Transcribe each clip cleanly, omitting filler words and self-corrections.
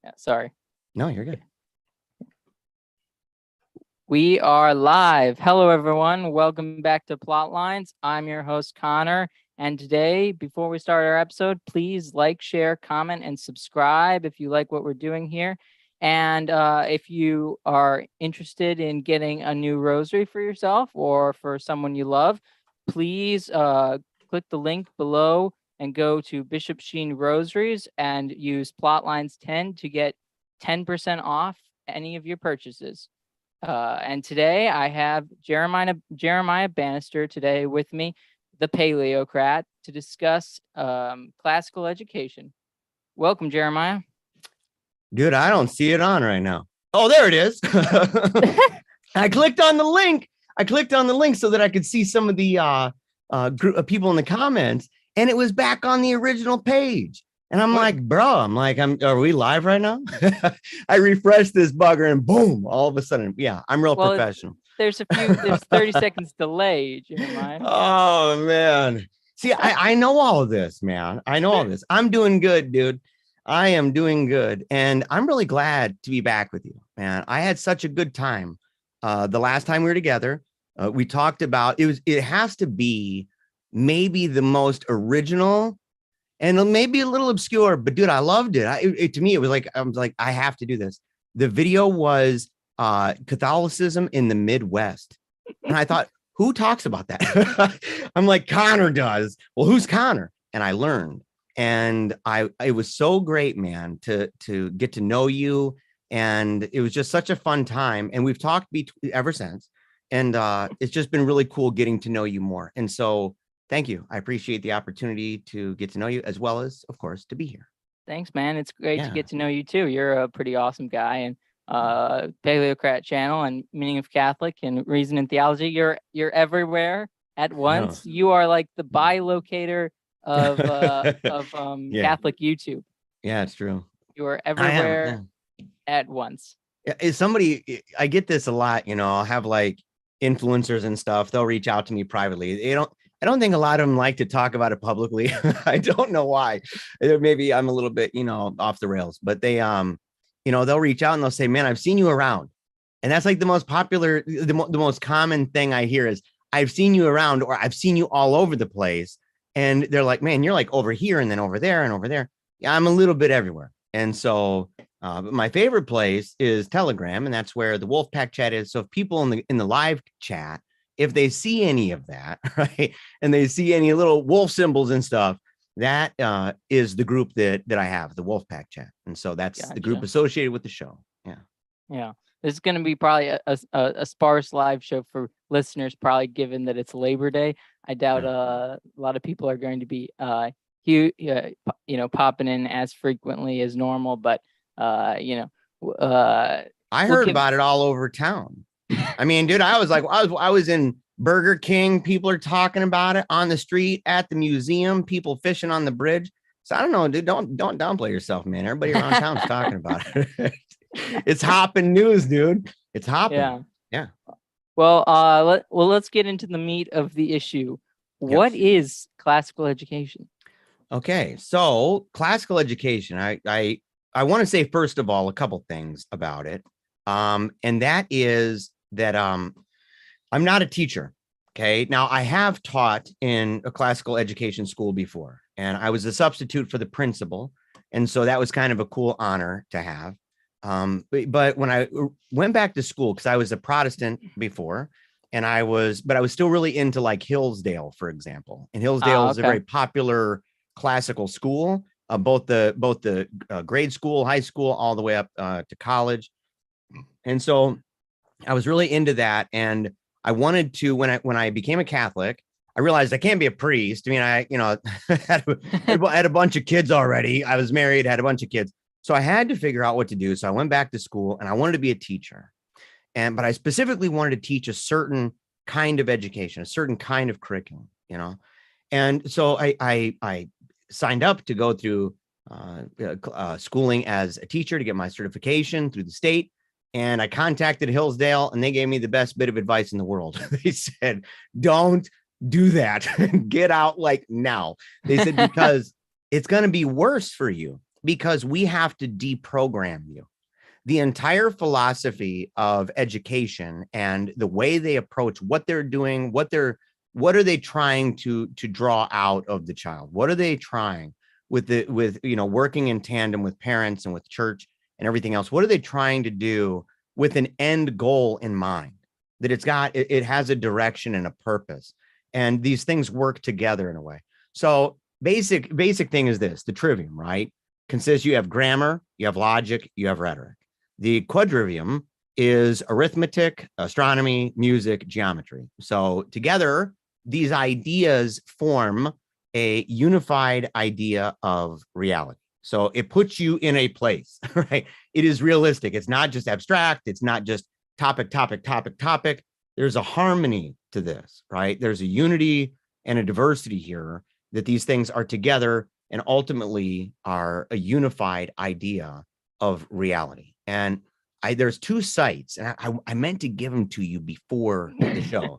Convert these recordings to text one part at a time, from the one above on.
Yeah, sorry. No, you're good. We are live. Hello, everyone. Welcome back to Plotlines. I'm your host, Connor. And today, before we start our episode, please like, share, comment, and subscribe if you like what we're doing here. And if you are interested in getting a new rosary for yourself or for someone you love, please click the link below and go to Bishop Sheen Rosaries and use Plotlines 10 to get 10% off any of your purchases. And today I have Jeremiah Bannister today with me, the Paleocrat, to discuss classical education. Welcome, Jeremiah. Dude, I don't see it on right now. Oh, there it is. I clicked on the link. So that I could see some of the group of people in the comments, and it was back on the original page. And I'm like, bro, are we live right now? I refreshed this bugger and boom, all of a sudden. Yeah, I'm real professional. There's 30 seconds delay, Jeremiah. Oh, man. See, I know all of this, man. I know all this. I'm doing good, dude. I am doing good. And I'm really glad to be back with you, man. I had such a good time. The last time we were together, we talked about it has to be maybe the most original and maybe a little obscure, but dude, I loved it. To me, it was like, I was like, I have to do this. The video was Catholicism in the Midwest. And I thought, who talks about that? I'm like, Connor does. Well, who's Connor? And I learned. And it was so great, man, to get to know you. And it was just such a fun time. And we've talked ever since. And it's just been really cool getting to know you more. And so thank you. I appreciate the opportunity to get to know you, as well as, of course, to be here. Thanks, man. It's great to get to know you too. You're a pretty awesome guy, and Paleocrat channel and Meaning of Catholic and Reason and Theology. You're everywhere at once. You are like the bilocator of Catholic YouTube. Yeah, it's true. You are everywhere at once. Is somebody? I get this a lot. I'll have like influencers and stuff. They'll reach out to me privately. I don't think a lot of them like to talk about it publicly. I don't know why. Maybe I'm a little bit, off the rails, but they, they'll reach out and they'll say, man, I've seen you around. And that's like the most popular, the most common thing I hear is I've seen you around, or I've seen you all over the place. And they're like, man, you're like over here and then over there and over there. Yeah, I'm a little bit everywhere. And so, but my favorite place is Telegram. And that's where the Wolfpack chat is. So if people in the live chat, if they see any of that, right, and they see any little wolf symbols and stuff, that is the group that I have, the Wolfpack chat. And so that's the group associated with the show. Yeah. Yeah. This is going to be probably a sparse live show for listeners, probably given that it's Labor Day. I doubt a lot of people are going to be, popping in as frequently as normal. But, I heard about it all over town. I mean, dude, I was in Burger King. People are talking about it on the street, at the museum, people fishing on the bridge. So I don't know, dude, don't downplay yourself, man. Everybody around town's talking about it. It's hopping news, dude. It's hopping. Yeah. Well, let's get into the meat of the issue. What is classical education? Okay. So classical education, I want to say, first of all, a couple things about it. And that is that I'm not a teacher. Okay. Now I have taught in a classical education school before, and I was a substitute for the principal. And so that was kind of a cool honor to have. But when I went back to school, because I was a Protestant before, and I was still really into like Hillsdale, for example. And Hillsdale is a very popular classical school, both the grade school, high school, all the way up to college. And so I was really into that. And I wanted to, when I became a Catholic, I realized I can't be a priest. I mean, I had a bunch of kids already. I was married, had a bunch of kids. So I had to figure out what to do. So I went back to school and I wanted to be a teacher. But I specifically wanted to teach a certain kind of education, a certain kind of curriculum, And so I signed up to go through schooling as a teacher to get my certification through the state. And I contacted Hillsdale, and they gave me the best bit of advice in the world. They said, don't do that. Get out like now. They said, because it's going to be worse for you. because we have to deprogram you. The entire philosophy of education and the way they approach what they're doing, what are they trying to draw out of the child? What are they trying with working in tandem with parents and with church and everything else? What are they trying to do with an end goal in mind? That it has a direction and a purpose, and these things work together in a way. So basic thing is this: the trivium, right? Consists, you have grammar, you have logic, you have rhetoric. The quadrivium is arithmetic, astronomy, music, geometry. So together, these ideas form a unified idea of reality. So it puts you in a place, right? It is realistic. It's not just abstract. It's not just topic. There's a harmony to this, right? There's a unity and a diversity here, that these things are together and ultimately are a unified idea of reality. And there's 2 sites, and I meant to give them to you before the show.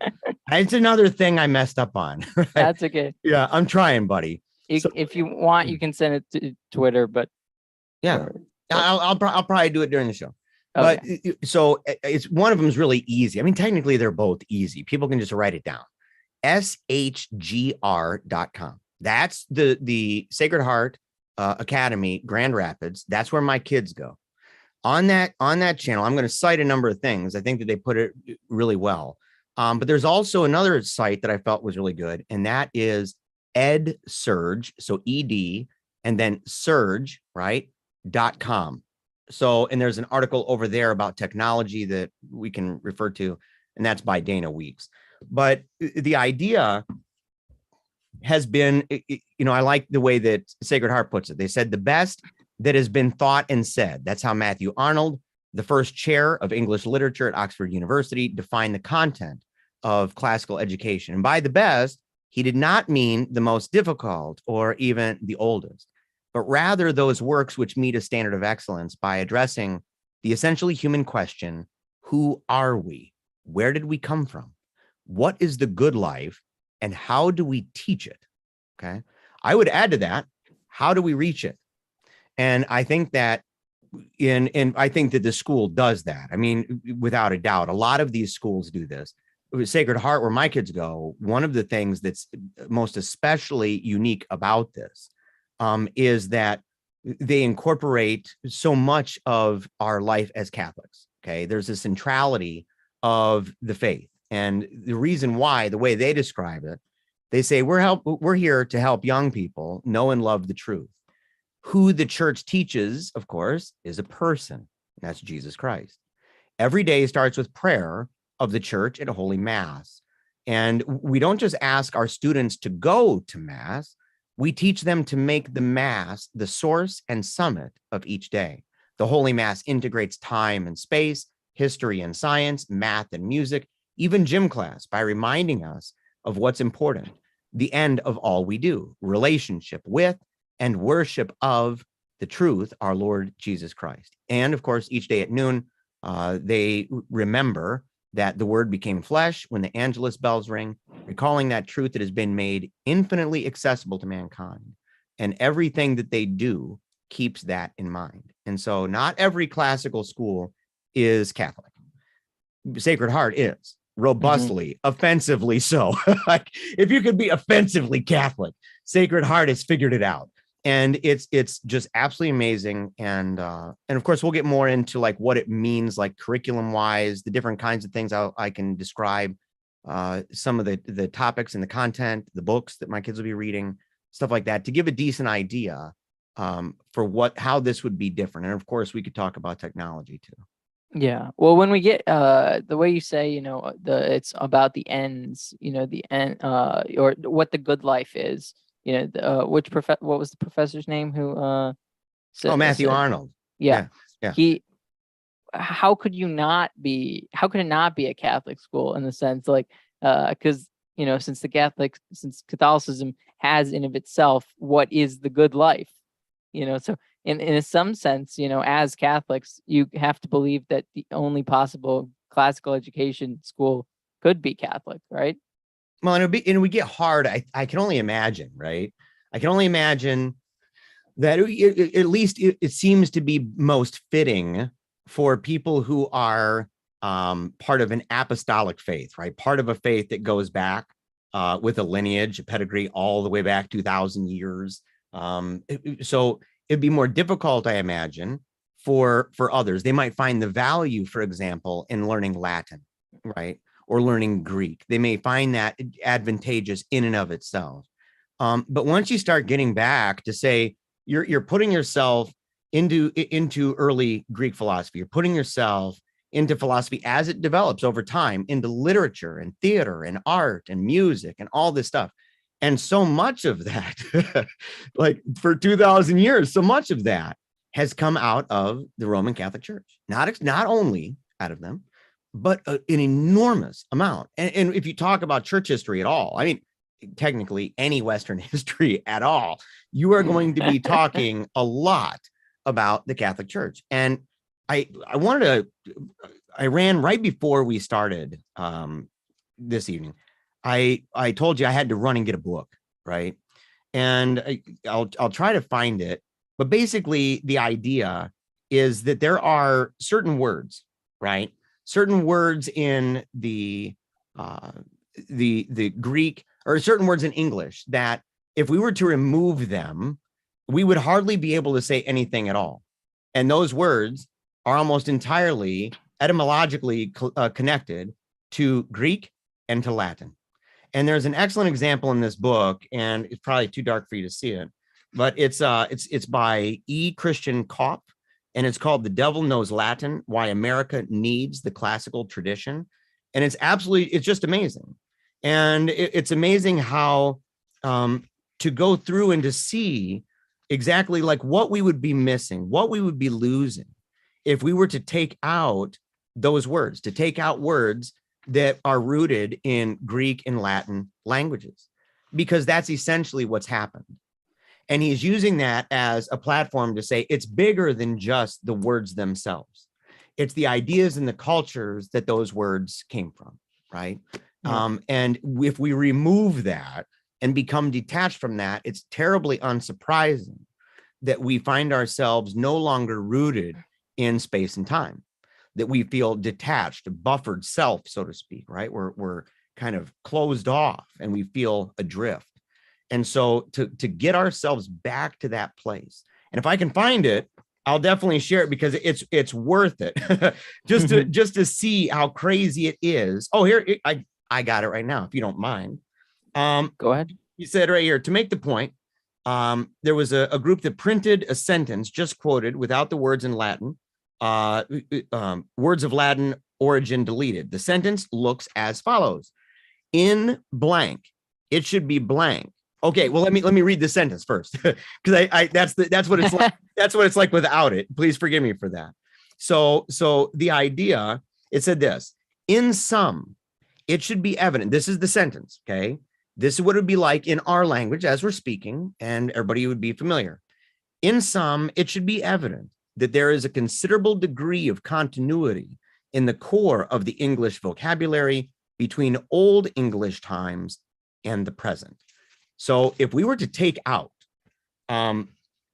It's another thing I messed up on. Right? That's okay. Yeah, I'm trying, buddy. If you want, you can send it to Twitter, but yeah, I'll probably do it during the show. Okay. But so it's one of them is really easy. I mean, technically they're both easy. People can just write it down. shgr.com. That's the Sacred Heart Academy, Grand Rapids. That's where my kids go. On that channel, I'm going to cite a number of things. I think that they put it really well. But there's also another site that I felt was really good, and that is EdSurge, so ED, and then Surge, right, .com. So, and there's an article over there about technology that we can refer to, and that's by Dana Weeks. But the idea has been, I like the way that Sacred Heart puts it. They said the best that has been thought and said. That's how Matthew Arnold, the first chair of English literature at Oxford University, defined the content of classical education. And by the best, he did not mean the most difficult or even the oldest, but rather those works which meet a standard of excellence by addressing the essentially human question: who are we? Where did we come from? What is the good life? And how do we teach it? Okay. I would add to that, how do we reach it? And I think that I think that the school does that. I mean, without a doubt, a lot of these schools do this. With Sacred Heart, where my kids go, one of the things that's most especially unique about this is that they incorporate so much of our life as Catholics. Okay. There's a centrality of the faith. And the reason why, the way they describe it, they say, we're here to help young people know and love the truth. Who the church teaches, of course, is a person. That's Jesus Christ. Every day starts with prayer of the church at a Holy Mass. And we don't just ask our students to go to Mass, we teach them to make the Mass the source and summit of each day. The Holy Mass integrates time and space, history and science, math and music, even gym class, by reminding us of what's important, the end of all we do, relationship with and worship of the truth, our Lord Jesus Christ. And of course, each day at noon, they remember that the word became flesh when the Angelus bells ring, recalling that truth that has been made infinitely accessible to mankind. And everything that they do keeps that in mind. And so not every classical school is Catholic. Sacred Heart is robustly, offensively so. Like, if you could be offensively Catholic, Sacred Heart has figured it out. And it's just absolutely amazing. And of course, we'll get more into like what it means, like curriculum wise, the different kinds of things I can describe, some of the topics and the content, the books that my kids will be reading, stuff like that, to give a decent idea for how this would be different. And of course, we could talk about technology too. Yeah. Well, when we get the way you say, it's about the ends, the end, or what the good life is. What was the professor's name who Matthew Arnold. Yeah. Yeah. How could it not be a Catholic school, in the sense, like, because since Catholicism has in of itself what is the good life, so in some sense, as Catholics, you have to believe that the only possible classical education school could be Catholic, right? Well, and it would get hard. I can only imagine, right? I can only imagine that at least it seems to be most fitting for people who are part of an apostolic faith, right? Part of a faith that goes back with a lineage, a pedigree all the way back 2,000 years. So it'd be more difficult, I imagine, for others. They might find the value, for example, in learning Latin, right? Or learning Greek. They may find that advantageous in and of itself. But once you start getting back to say, you're putting yourself into early Greek philosophy, you're putting yourself into philosophy as it develops over time, into literature and theater and art and music and all this stuff. And so much of that, like for 2,000 years, so much of that has come out of the Roman Catholic Church, not only out of them, but an enormous amount. And if you talk about church history at all, I mean, technically any Western history at all, you are going to be talking a lot about the Catholic Church. And I ran right before we started this evening. I told you I had to run and get a book, right? And I'll try to find it. But basically, the idea is that there are certain words, right? Certain words in the Greek, or certain words in English, that if we were to remove them, we would hardly be able to say anything at all. And those words are almost entirely etymologically connected to Greek and to Latin. And there's an excellent example in this book, and it's probably too dark for you to see it, but it's by E. Christian Kopp, and it's called "The Devil Knows Latin: Why America Needs the Classical Tradition." And it's just amazing. And it's amazing how to go through and to see exactly like what we would be missing, what we would be losing if we were to take out those words, to take out words that are rooted in Greek and Latin languages, because that's essentially what's happened. And he's using that as a platform to say it's bigger than just the words themselves. It's the ideas and the cultures that those words came from, right? Yeah. And if we remove that and become detached from that, it's terribly unsurprising that we find ourselves no longer rooted in space and time, that we feel detached, a buffered self, so to speak, right? We're kind of closed off and we feel adrift. And so to get ourselves back to that place, and if I can find it, I'll definitely share it, because it's worth it just to see how crazy it is. Oh, here, I got it right now, if you don't mind. Go ahead. You said right here, to make the point, there was a group that printed a sentence just quoted without the words in Latin, words of Latin origin deleted. The sentence looks as follows: in blank, it should be blank. Okay, well, let me read the sentence first, because that's what it's like. That's what it's like without it. Please forgive me for that. So the idea, it said this: in sum, it should be evident. This is the sentence. Okay, this is what it would be like in our language as we're speaking, and everybody would be familiar. In sum, it should be evident that there is a considerable degree of continuity in the core of the English vocabulary between Old English times and the present. So if we were to take out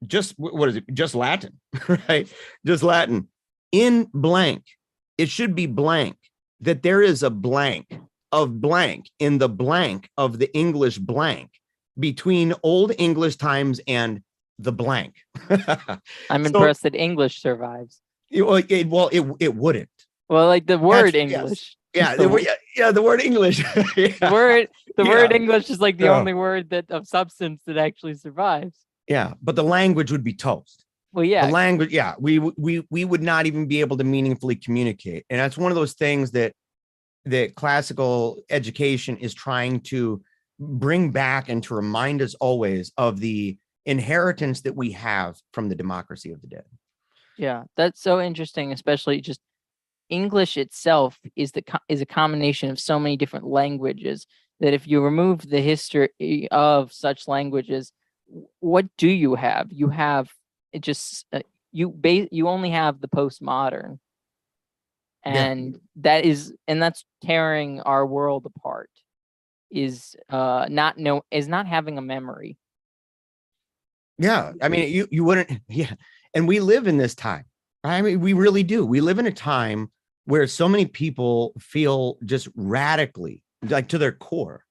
just Latin, right? Just Latin, in blank, it should be blank, that there is a blank of blank in the blank of the English blank between Old English times and the blank. I'm impressed that English survives. It wouldn't. Well, like the word English. Yes. Yeah, the word English. Yeah. The word English is like the only word that of substance that actually survives. Yeah, but the language would be toast. Well, yeah. The language, yeah, we would not even be able to meaningfully communicate. And that's one of those things that classical education is trying to bring back and to remind us always of the inheritance that we have from the democracy of the dead. Yeah, that's so interesting, especially just English itself is a combination of so many different languages that if you remove the history of such languages, what do you have? You have it just you only have the postmodern, and that's tearing our world apart. Is not having a memory. Yeah. I mean, you wouldn't. Yeah. And we live in this time. I mean, we really do. We live in a time where so many people feel just radically, like to their core,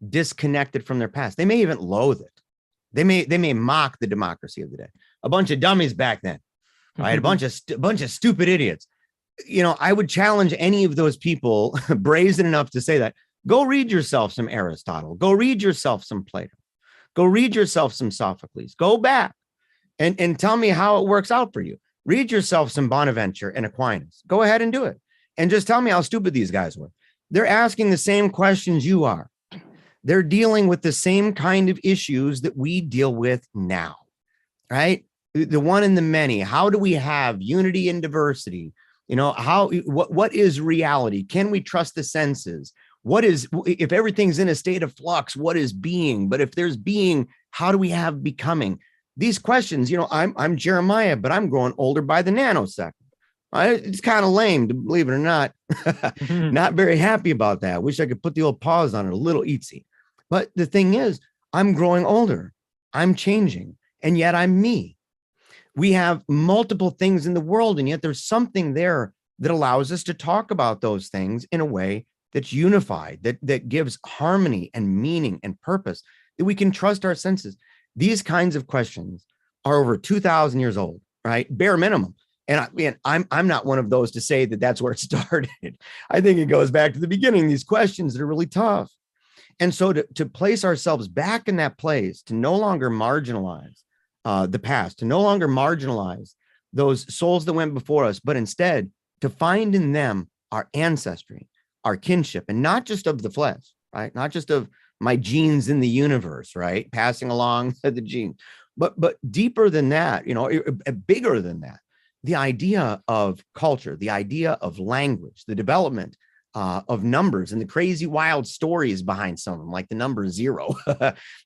disconnected from their past. They may even loathe it. They may mock the democracy of the day. A bunch of dummies back then, right? A bunch of stupid idiots. I would challenge any of those people brazen enough to say that. Go read yourself some Aristotle. Go read yourself some Plato. Go read yourself some Sophocles. Go back and tell me how it works out for you. Read yourself some Bonaventure and Aquinas. Go ahead and do it. And just tell me how stupid these guys were. They're asking the same questions you are. They're dealing with the same kind of issues that we deal with now, right? The one and the many. How do we have unity and diversity? What is reality? Can we trust the senses? What is, if everything's in a state of flux, what is being? But if there's being, how do we have becoming? These questions, I'm Jeremiah, but I'm growing older by the nanosecond. It's kind of lame, believe it or not. Not very happy about that. Wish I could put the old pause on it, a little easy. But the thing is, I'm growing older. I'm changing. And yet I'm me. We have multiple things in the world, and yet there's something there that allows us to talk about those things in a way that's unified, that gives harmony and meaning and purpose, that we can trust our senses. These kinds of questions are over 2,000 years old, right? Bare minimum. And I'm not one of those to say that that's where it started. I think it goes back to the beginning, these questions that are really tough. And so to place ourselves back in that place, to no longer marginalize the past, to no longer marginalize those souls that went before us, but instead to find in them our ancestry, our kinship, and not just of the flesh, right? Not just of my genes in the universe, right? Passing along the genes, but deeper than that, bigger than that, the idea of culture, the idea of language, the development of numbers and the crazy wild stories behind some of them, like the number zero,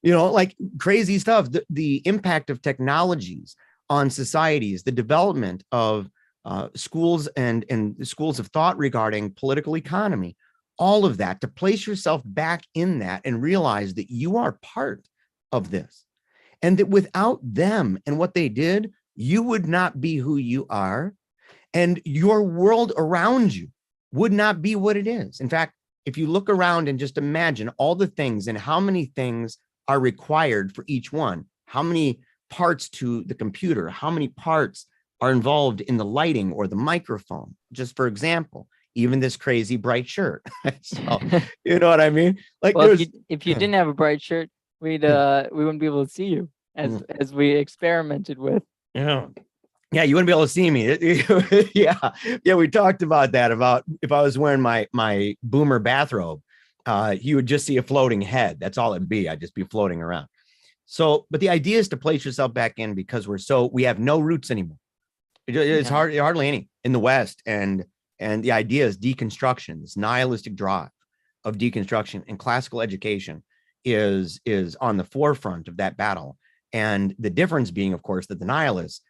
like crazy stuff, the impact of technologies on societies, the development of schools and schools of thought regarding political economy, all of that, to place yourself back in that and realize that you are part of this, and that without them and what they did, you would not be who you are, and your world around you would not be what it is. In fact, if you look around and just imagine all the things and how many things are required for each one, how many parts to the computer, how many parts are involved in the lighting or the microphone, just for example, even this crazy bright shirt. So, you know what I mean? Like, well, if you didn't have a bright shirt, we wouldn't be able to see you as we experimented with. Yeah, you wouldn't be able to see me. Yeah, we talked about that. About if I was wearing my boomer bathrobe, you would just see a floating head. That's all it'd be. I'd just be floating around. So, but the idea is to place yourself back in, because we have no roots anymore. It's hardly any in the West, and the idea is deconstruction, this nihilistic drive of deconstruction, and classical education is on the forefront of that battle. And the difference being, of course, that the nihilists,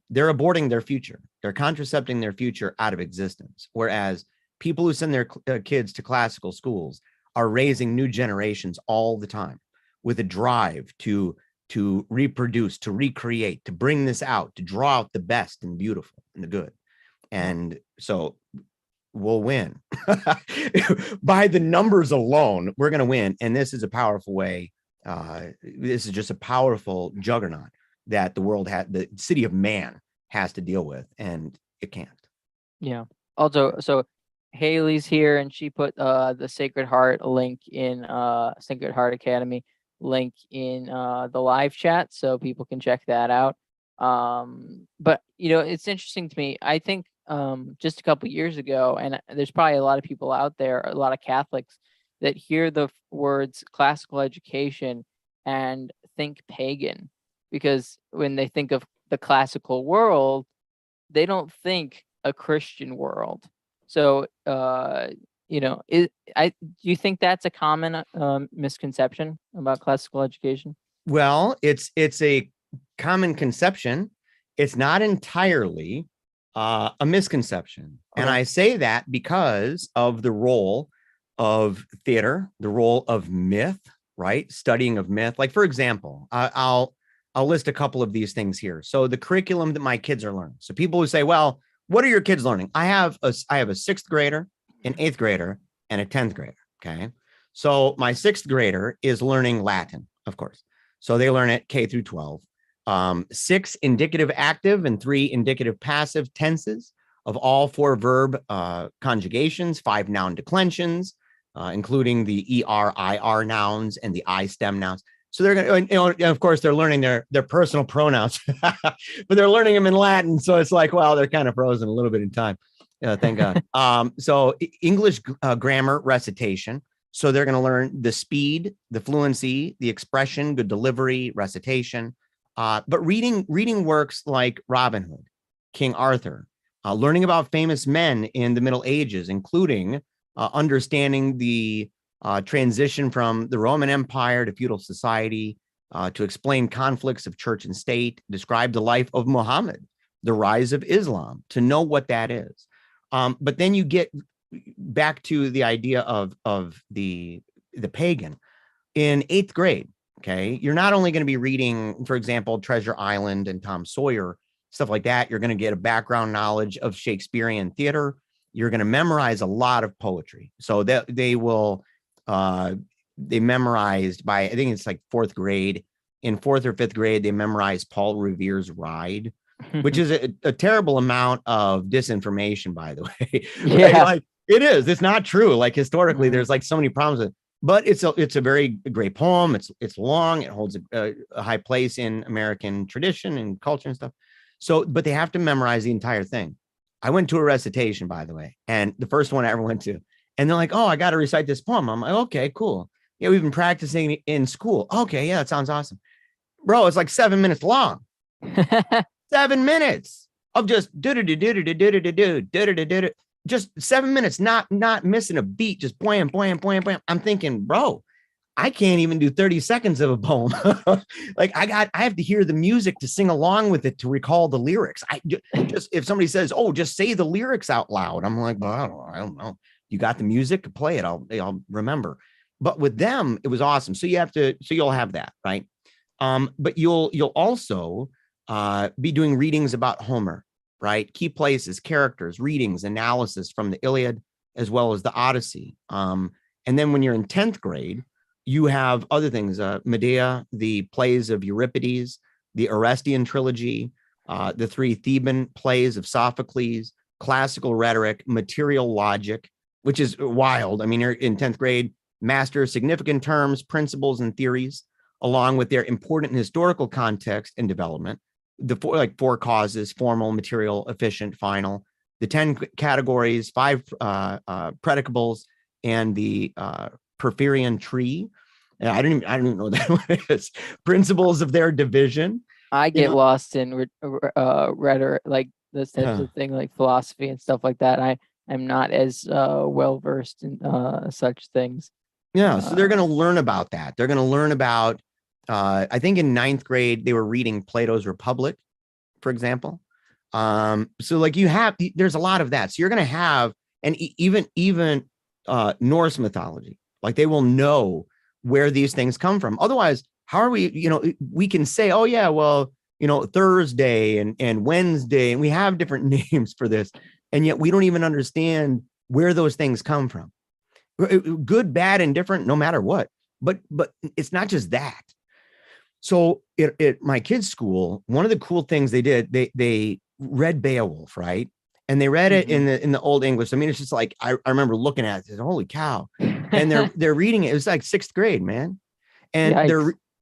they're aborting their future. They're contracepting their future out of existence. Whereas people who send their kids to classical schools are raising new generations all the time with a drive to reproduce, to recreate, to bring this out, to draw out the best and beautiful and the good. And so we'll win. By the numbers alone, we're going to win. And this is a powerful way. This is just a powerful juggernaut that the city of man has to deal with, and it can't. Yeah. Also, so Haley's here, and she put the Sacred Heart link in Sacred Heart Academy link in the live chat, so people can check that out. But it's interesting to me. I think just a couple years ago, and there's probably a lot of people out there, a lot of Catholics, that hear the words classical education and think pagan, because when they think of the classical world, they don't think a Christian world. So, do you think that's a common misconception about classical education? Well, it's a common conception. It's not entirely a misconception. Okay. And I say that because of the role of theater, the role of myth, right? Studying of myth. Like, for example, I'll I'll list a couple of these things here. So the curriculum that my kids are learning. So people who say, well, what are your kids learning? I have a sixth grader, an eighth grader, and a 10th grader. Okay. So my sixth grader is learning Latin, of course. So they learn it K through 12. 6 indicative active and 3 indicative passive tenses of all 4 verb conjugations, 5 noun declensions, including the ER, IR nouns and the I stem nouns. So they're going to, of course, they're learning their personal pronouns, but they're learning them in Latin. So it's like, well, they're kind of frozen a little bit in time. Thank God. So English grammar recitation. So they're going to learn the speed, the fluency, the expression, good delivery, recitation. But reading works like Robin Hood, King Arthur, learning about famous men in the Middle Ages, including understanding the transition from the Roman Empire to feudal society, to explain conflicts of church and state, describe the life of Muhammad, the rise of Islam, to know what that is. But then you get back to the idea of the pagan in 8th grade. Okay, you're not only going to be reading, for example, Treasure Island and Tom Sawyer, stuff like that. You're going to get a background knowledge of Shakespearean theater. You're going to memorize a lot of poetry. So that they memorized by, I think it's like 4th grade. In 4th or 5th grade, they memorized Paul Revere's Ride, which is a terrible amount of disinformation, by the way. Yeah. Right? Like, it is. It's not true. Like historically, there's like so many problems with it. But it's a very great poem. It's long. It holds a high place in American tradition and culture and stuff. So, but they have to memorize the entire thing. I went to a recitation, by the way, and the first one I ever went to. And they're like, oh, I got to recite this poem. I'm like, okay, cool. Yeah, we've been practicing in school. Okay, yeah, that sounds awesome. Bro, it's like 7 minutes long. 7 minutes of just just 7 minutes, not missing a beat, just blam, blam, blam, blam. I'm thinking, bro, I can't even do 30 seconds of a poem. Like I have to hear the music to sing along with it to recall the lyrics. I just, if somebody says, oh, just say the lyrics out loud, I'm like, well, I don't know. You got the music, play it. I'll remember. But with them, it was awesome. So you'll have that, right? But you'll also be doing readings about Homer, right? Key places, characters, readings, analysis from the Iliad, as well as the Odyssey. And then when you're in 10th grade, you have other things, Medea, the plays of Euripides, the Orestian trilogy, the 3 Theban plays of Sophocles, classical rhetoric, material logic, which is wild. I mean, you're in 10th grade, master significant terms, principles, and theories, along with their important historical context and development. The 4 causes: formal, material, efficient, final. The 10 categories, 5 predicables, and the Porphyrian tree. I don't even know what that is. Principles of their division. I get lost in rhetoric, like this types of thing, like philosophy and stuff like that. I am not as well versed in such things. Yeah, so they're going to learn about that. They're going to learn about, I think in 9th grade, they were reading Plato's Republic, for example. So like there's a lot of that. So you're going to have, and even Norse mythology, like they will know where these things come from. Otherwise, how are we, we can say, oh yeah, well, Thursday and Wednesday, and we have different names for this. And yet we don't even understand where those things come from. Good, bad, and different, no matter what. But it's not just that. So at my kids' school, one of the cool things they did, they read Beowulf, right? And they read it in the Old English. I mean, it's just like I remember looking at it, and, holy cow! And they're reading it. It was like 6th grade, man. And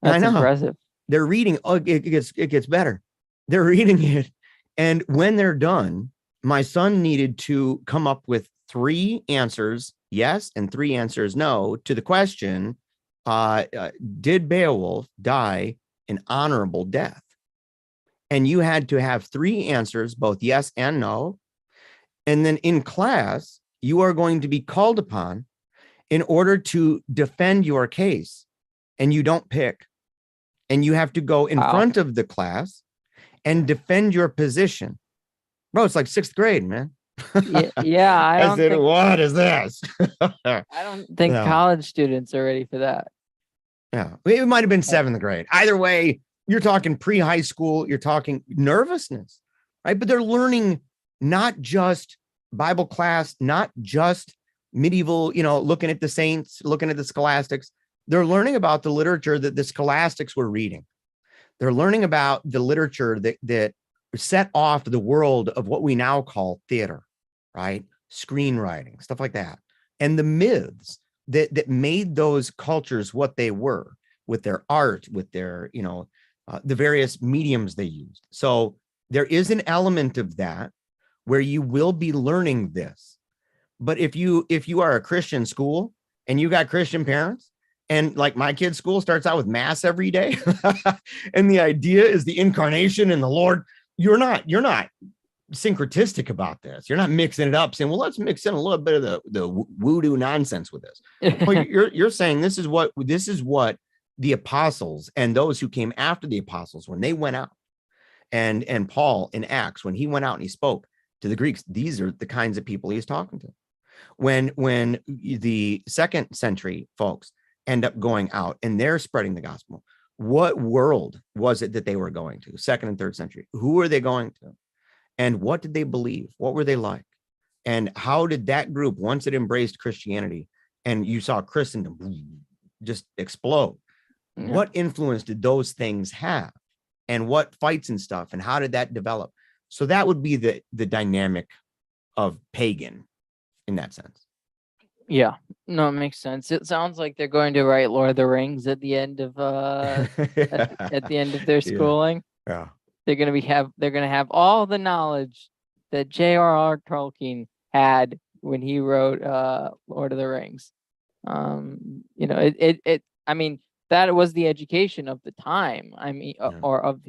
That's impressive. They're reading. Oh, it gets better. They're reading it, and when they're done, my son needed to come up with 3 answers yes and 3 answers no to the question: did Beowulf die an honorable death? And you had to have 3 answers, both yes and no. And then in class, you are going to be called upon in order to defend your case. And you don't pick. And you have to go in front of the class and defend your position. Bro, it's like 6th grade, man. Yeah, I said, what is this? I don't think college students are ready for that. Yeah, it might have been 7th grade. Either way, You're talking pre-high school, you're talking nervousness, right? But they're learning not just Bible class, not just medieval, looking at the saints, looking at the scholastics. They're learning about the literature that the scholastics were reading. They're learning about the literature that set off the world of what we now call theater, right? Screenwriting, stuff like that. And the myths that made those cultures what they were, with their art, with their, the various mediums they used. So there is an element of that where you will be learning this. But if you are a Christian school and you got Christian parents, and like my kid's school starts out with mass every day, and the idea is the incarnation and the Lord, you're not syncretistic about this. You're not mixing it up saying, well, let's mix in a little bit of the voodoo nonsense with this. Well, you're saying this is what the apostles and those who came after the apostles, when they went out, and Paul in Acts, when he went out and he spoke to the Greeks, these are the kinds of people he's talking to. When the second century folks end up going out and they're spreading the gospel, what world was it that they were going to? Second and third century. Who were they going to? And what did they believe? What were they like? And how did that group, once it embraced Christianity and you saw Christendom just explode, what influence did those things have? And what fights and stuff? And how did that develop? So that would be the dynamic of pagan in that sense. Yeah, no, it makes sense. It sounds like they're going to write Lord of the Rings at the end of at the end of their schooling. Yeah. They're gonna have all the knowledge that J.R.R. Tolkien had when he wrote Lord of the Rings. I mean, that was the education of the time. I mean, or of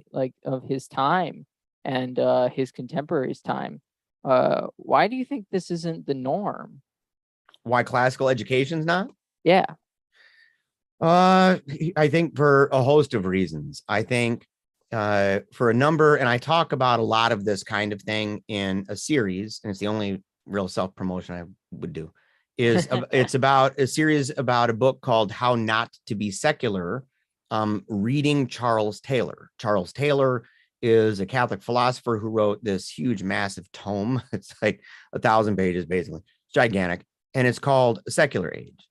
his time and his contemporaries' time. Why do you think this isn't the norm? Why classical education's not? Yeah. I think for a host of reasons. I think for a number, and I talk about a lot of this kind of thing in a series, and it's the only real self-promotion I would do, is it's about a series about a book called How Not to Be Secular, reading Charles Taylor. Charles Taylor is a Catholic philosopher who wrote this huge, massive tome. It's like 1,000 pages, basically. It's gigantic. And it's called Secular Age.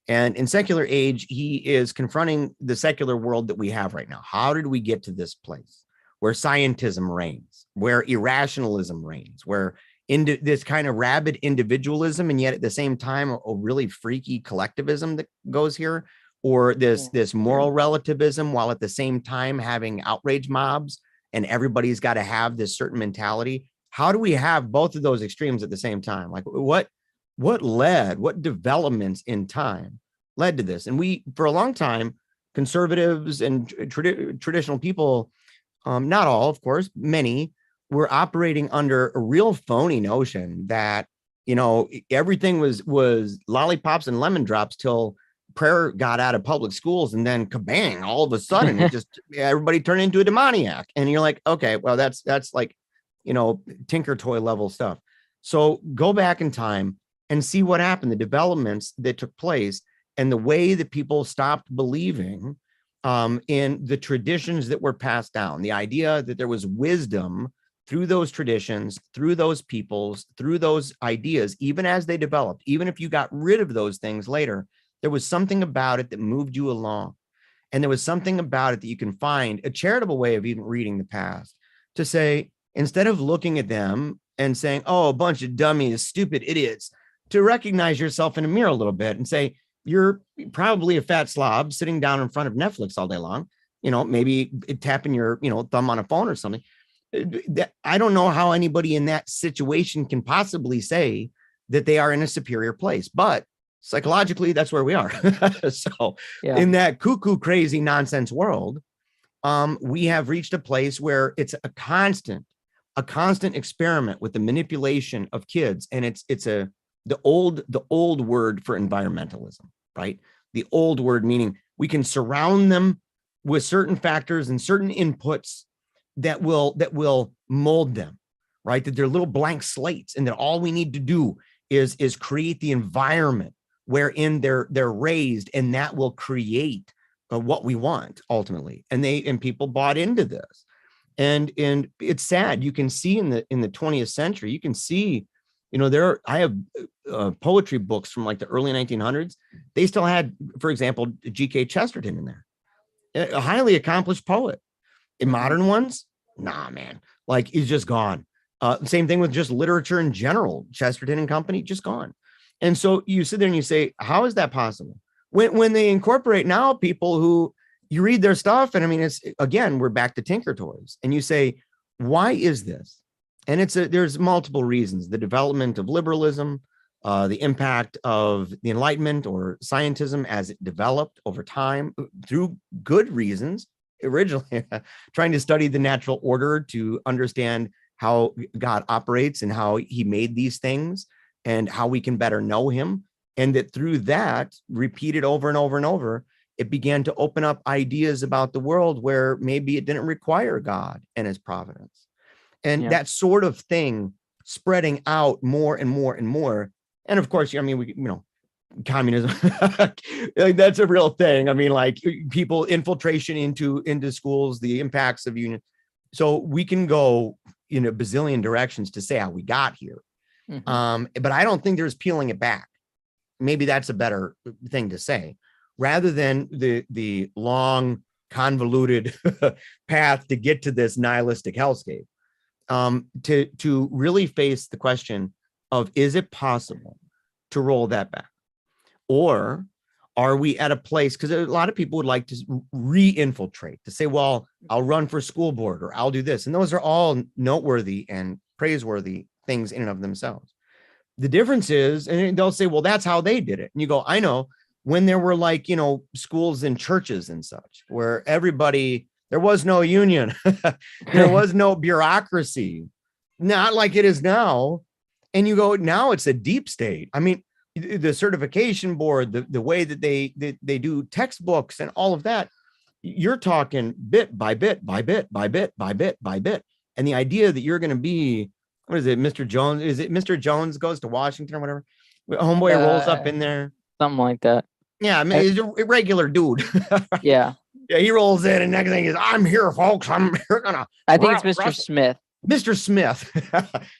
And in Secular Age, he is confronting the secular world that we have right now. How did we get to this place where scientism reigns, where irrationalism reigns, where this kind of rabid individualism, and yet at the same time, a really freaky collectivism that goes here, or this moral relativism, while at the same time having outrage mobs and everybody's got to have this certain mentality. How do we have both of those extremes at the same time? Like what developments in time led to this? And we, for a long time, conservatives and traditional people, not all, of course, many, were operating under a real phony notion that, everything was lollipops and lemon drops till prayer got out of public schools, and then kabang, all of a sudden it just everybody turned into a demoniac. And you're like, okay, well, that's like, tinker toy level stuff. So go back in time and see what happened, the developments that took place, and the way that people stopped believing in the traditions that were passed down. The idea that there was wisdom through those traditions, through those peoples, through those ideas, even as they developed, even if you got rid of those things later, there was something about it that moved you along. And there was something about it that you can find a charitable way of even reading the past, to say, instead of looking at them and saying, oh, a bunch of dummies, stupid idiots, to recognize yourself in a mirror a little bit and say, you're probably a fat slob sitting down in front of Netflix all day long, maybe tapping your, thumb on a phone or something. I don't know how anybody in that situation can possibly say that they are in a superior place, but psychologically, that's where we are. So in that cuckoo, crazy nonsense world, we have reached a place where it's a constant experiment with the manipulation of kids. And it's the old word for environmentalism, right? The old word meaning we can surround them with certain factors and certain inputs that will mold them, right? That they're little blank slates, and that all we need to do is create the environment wherein they're raised, and that will create what we want ultimately. And people bought into this. And it's sad. You can see in the 20th century, you can see, I have poetry books from like the early 1900s. They still had, for example, G.K. Chesterton in there, a highly accomplished poet. In modern ones, nah, man, like he's just gone. Same thing with just literature in general. Chesterton and company, just gone. And so you sit there and you say, how is that possible? When they incorporate now people who you read their stuff, and I mean, it's again, we're back to Tinker Toys, and you say, why is this? And there's multiple reasons: the development of liberalism, the impact of the Enlightenment or scientism as it developed over time through good reasons. Originally, trying to study the natural order to understand how God operates and how he made these things and how we can better know him. And that through that, repeated over and over and over, it began to open up ideas about the world where maybe it didn't require God and his providence. And that sort of thing spreading out more and more and more. And of course, I mean, communism, that's a real thing. I mean, like people infiltration into schools, the impacts of union. So we can go in a bazillion directions to say how we got here. But I don't think there's peeling it back. Maybe that's a better thing to say, rather than the long, convoluted path to get to this nihilistic hellscape. To really face the question of, is it possible to roll that back? Or are we at a place, because a lot of people would like to re-infiltrate, to say, well, I'll run for school board or I'll do this. And those are all noteworthy and praiseworthy things in and of themselves. The difference is, and they'll say, well, that's how they did it. And you go, I know, when there were like, schools and churches and such, where there was no union, there was no bureaucracy, not like it is now. And you go, now it's a deep state. I mean, the certification board, the way that they do textbooks and all of that, you're talking bit by bit by bit by bit by bit by bit. And the idea that you're going to be, what is it, Mr. Jones? Is it Mr. Jones goes to Washington or whatever? Homeboy rolls up in there. Something like that. Yeah, I mean, he's a regular dude. Yeah. Yeah, he rolls in, and next thing is, I'm here, folks. I'm here gonna. I think it's Mr. Smith. Mr. Smith,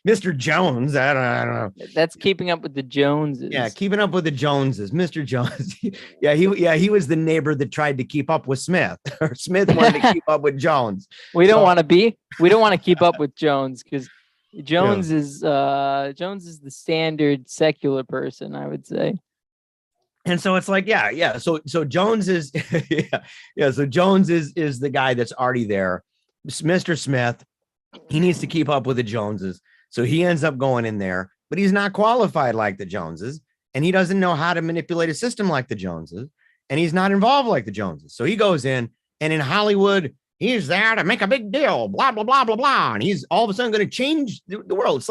Mr. Jones. I don't know. That's keeping up with the Joneses. Yeah, keeping up with the Joneses. Mr. Jones. He was the neighbor that tried to keep up with Smith, or Smith wanted to keep up with Jones. We don't want to keep up with Jones, because Jones is the standard secular person, I would say. And so it's like, So Jones is, So Jones is the guy that's already there. Mr. Smith, he needs to keep up with the Joneses. So he ends up going in there, but he's not qualified like the Joneses. And he doesn't know how to manipulate a system like the Joneses. And he's not involved like the Joneses. So he goes in, and in Hollywood, he's there to make a big deal, blah, blah, blah, blah, blah. And he's all of a sudden going to change the world.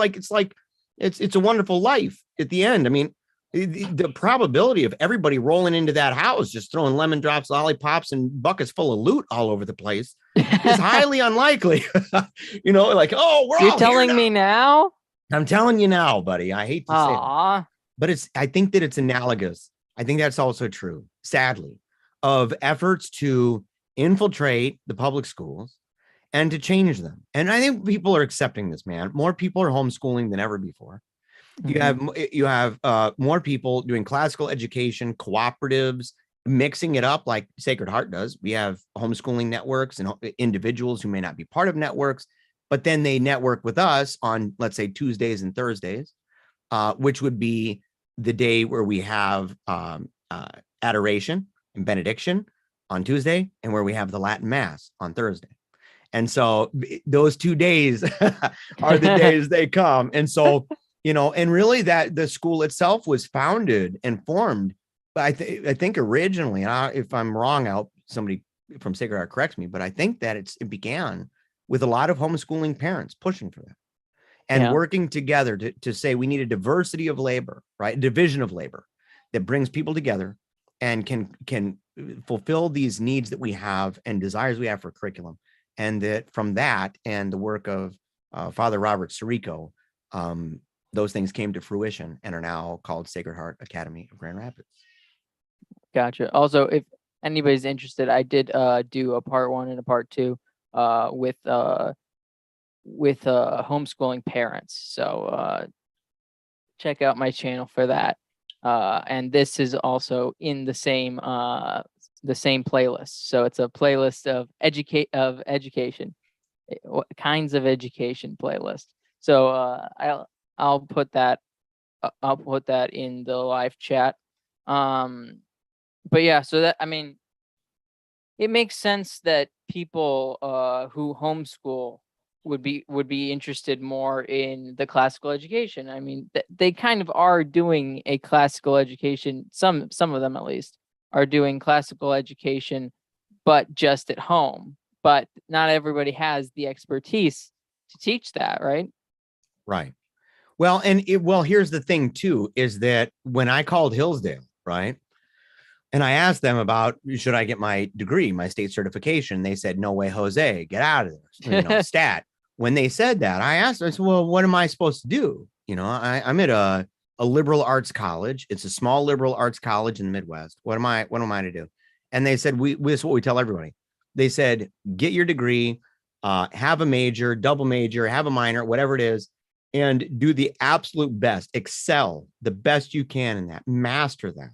It's a Wonderful Life at the end. I mean, the probability of everybody rolling into that house, just throwing lemon drops, lollipops, and buckets full of loot all over the place is highly unlikely. Like, oh, You're telling me now? I'm telling you now, buddy. I hate to say it, but I think that it's analogous. I think that's also true, sadly, of efforts to infiltrate the public schools and to change them. And I think people are accepting this, man. More people are homeschooling than ever before. You have more people doing classical education, cooperatives, mixing it up like Sacred Heart does. We have homeschooling networks and individuals who may not be part of networks, but then they network with us on, let's say, Tuesdays and Thursdays, which would be the day where we have adoration and benediction on Tuesday, and where we have the Latin Mass on Thursday. And so those 2 days are the days they come. And so, and really that the school itself was founded and formed. But I think originally, and if I'm wrong, somebody from Sacred Heart corrects me, but I think that it began with a lot of homeschooling parents pushing for that and working together to say we need a diversity of labor, right? A division of labor that brings people together and can fulfill these needs that we have and desires we have for curriculum. And that from that and the work of Father Robert Sirico, those things came to fruition and are now called Sacred Heart Academy of Grand Rapids. Gotcha. Also, anybody's interested, I did do a part 1 and a part 2 with homeschooling parents. So check out my channel for that. And this is also in the same playlist. So it's a playlist of education, kinds of education playlist. So I'll put that in the live chat. But yeah, so that, I mean, it makes sense that people who homeschool would be interested more in the classical education. I mean, they kind of are doing a classical education. Some of them, at least, are doing classical education, but just at home. But not everybody has the expertise to teach that, right? Right. Well, well, here's the thing too, is that when I called Hillsdale, right, and I asked them about, should I get my degree, my state certification, they said, no way, Jose, get out of there, stat. When they said that, I asked them, I said, well, what am I supposed to do? I'm at a liberal arts college. It's a small liberal arts college in the Midwest. What am I to do? And they said, this is what we tell everybody. They said, get your degree, have a major, double major, have a minor, whatever it is, and do the absolute best, excel the best you can in that, master that,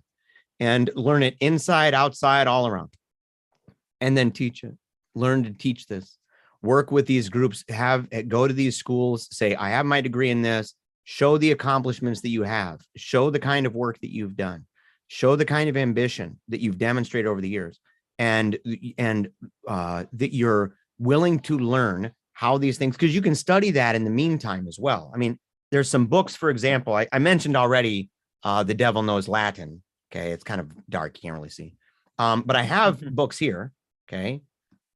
and learn it inside, outside, all around, and then teach it. Learn to teach this, work with these groups, go to these schools, say, I have my degree in this, show the accomplishments that you have, show the kind of work that you've done, show the kind of ambition that you've demonstrated over the years, and that you're willing to learn how these things, because you can study that in the meantime as well. I mean, there's some books, for example, I mentioned already, The Devil Knows Latin. Okay, it's kind of dark, you can't really see. But I have books here. Okay,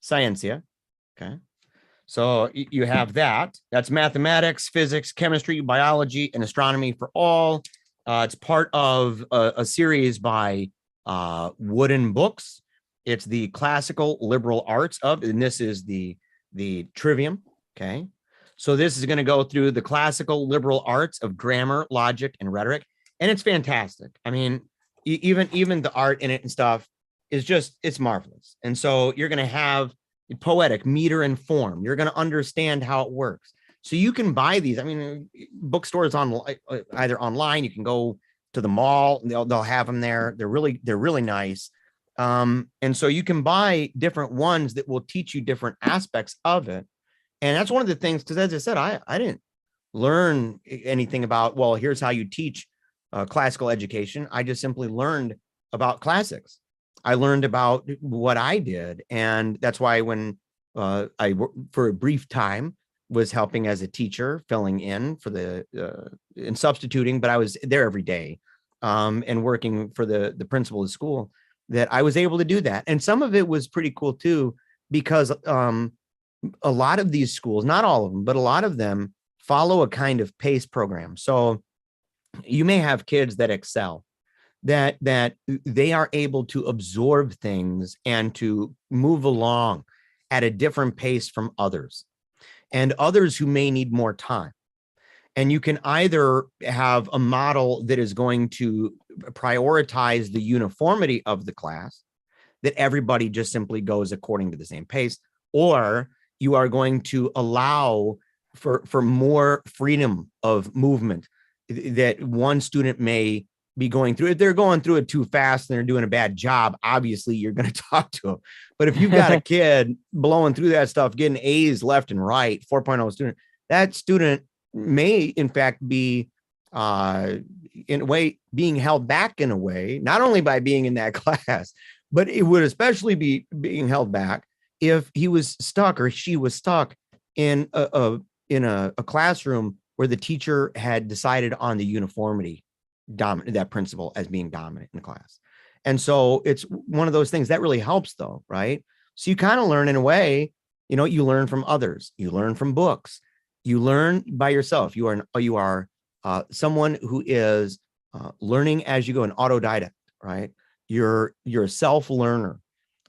Scientia. Okay, so you have that. That's mathematics, physics, chemistry, biology, and astronomy for all. It's part of a series by Wooden Books. It's the classical liberal arts of, and this is the trivium. Okay, so this is going to go through the classical liberal arts of grammar, logic, and rhetoric, and it's fantastic. I mean, even the art in it and stuff is just, it's marvelous. And so you're going to have poetic meter and form. You're going to understand how it works. So you can buy these. I mean, bookstores on either online, you can go to the mall, they'll have them there. They're really nice. And so you can buy different ones that will teach you different aspects of it. And that's one of the things, because as I said, I didn't learn anything about, well, here's how you teach classical education. I just simply learned about classics. I learned about what I did. And that's why when I, for a brief time, was helping as a teacher, filling in for and substituting, but I was there every day and working for the principal of the school, that I was able to do that. And some of it was pretty cool too, because a lot of these schools, not all of them, but a lot of them follow a kind of PACE program. So you may have kids that excel, that they are able to absorb things and to move along at a different pace from others, and others who may need more time. And you can either have a model that is going to prioritize the uniformity of the class, that everybody just simply goes according to the same pace, or you are going to allow for more freedom of movement, that one student may be going through. If they're going through it too fast and they're doing a bad job, obviously you're going to talk to them. But if you've got a kid blowing through that stuff, getting A's left and right, 4.0 student, that student may in fact be in a way being held back in a way, not only by being in that class, but it would especially be being held back if he was stuck or she was stuck in a classroom where the teacher had decided on the uniformity, that principle as being dominant in the class. And so it's one of those things that really helps though, right? So you kind of learn in a way, you learn from others, you learn from books, you learn by yourself. You are someone who is learning as you go, an autodidact, right? You're a self-learner.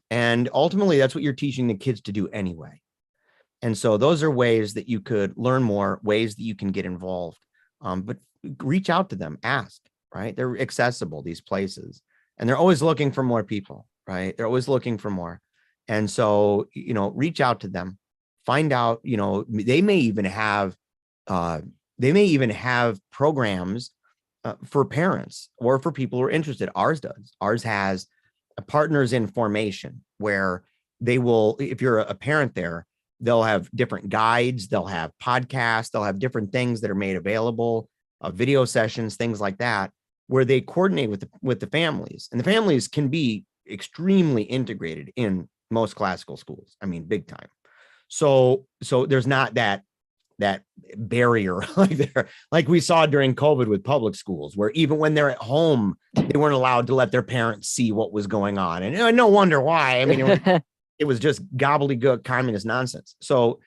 And ultimately that's what you're teaching the kids to do anyway. And so those are ways that you could learn more, ways that you can get involved. But reach out to them, ask, right? They're accessible, these places, and they're always looking for more people, right? They're always looking for more. And so, reach out to them, find out, they may even have programs for parents or for people who are interested. Ours does. Ours has partners in formation where they will, if you're a parent there, they'll have different guides, they'll have podcasts, they'll have different things that are made available, video sessions, things like that, where they coordinate with the families. And the families can be extremely integrated in most classical schools. I mean, big time. So there's not that barrier like we saw during COVID with public schools, where even when they're at home, they weren't allowed to let their parents see what was going on. And no wonder why. I mean, it was just gobbledygook communist nonsense. So,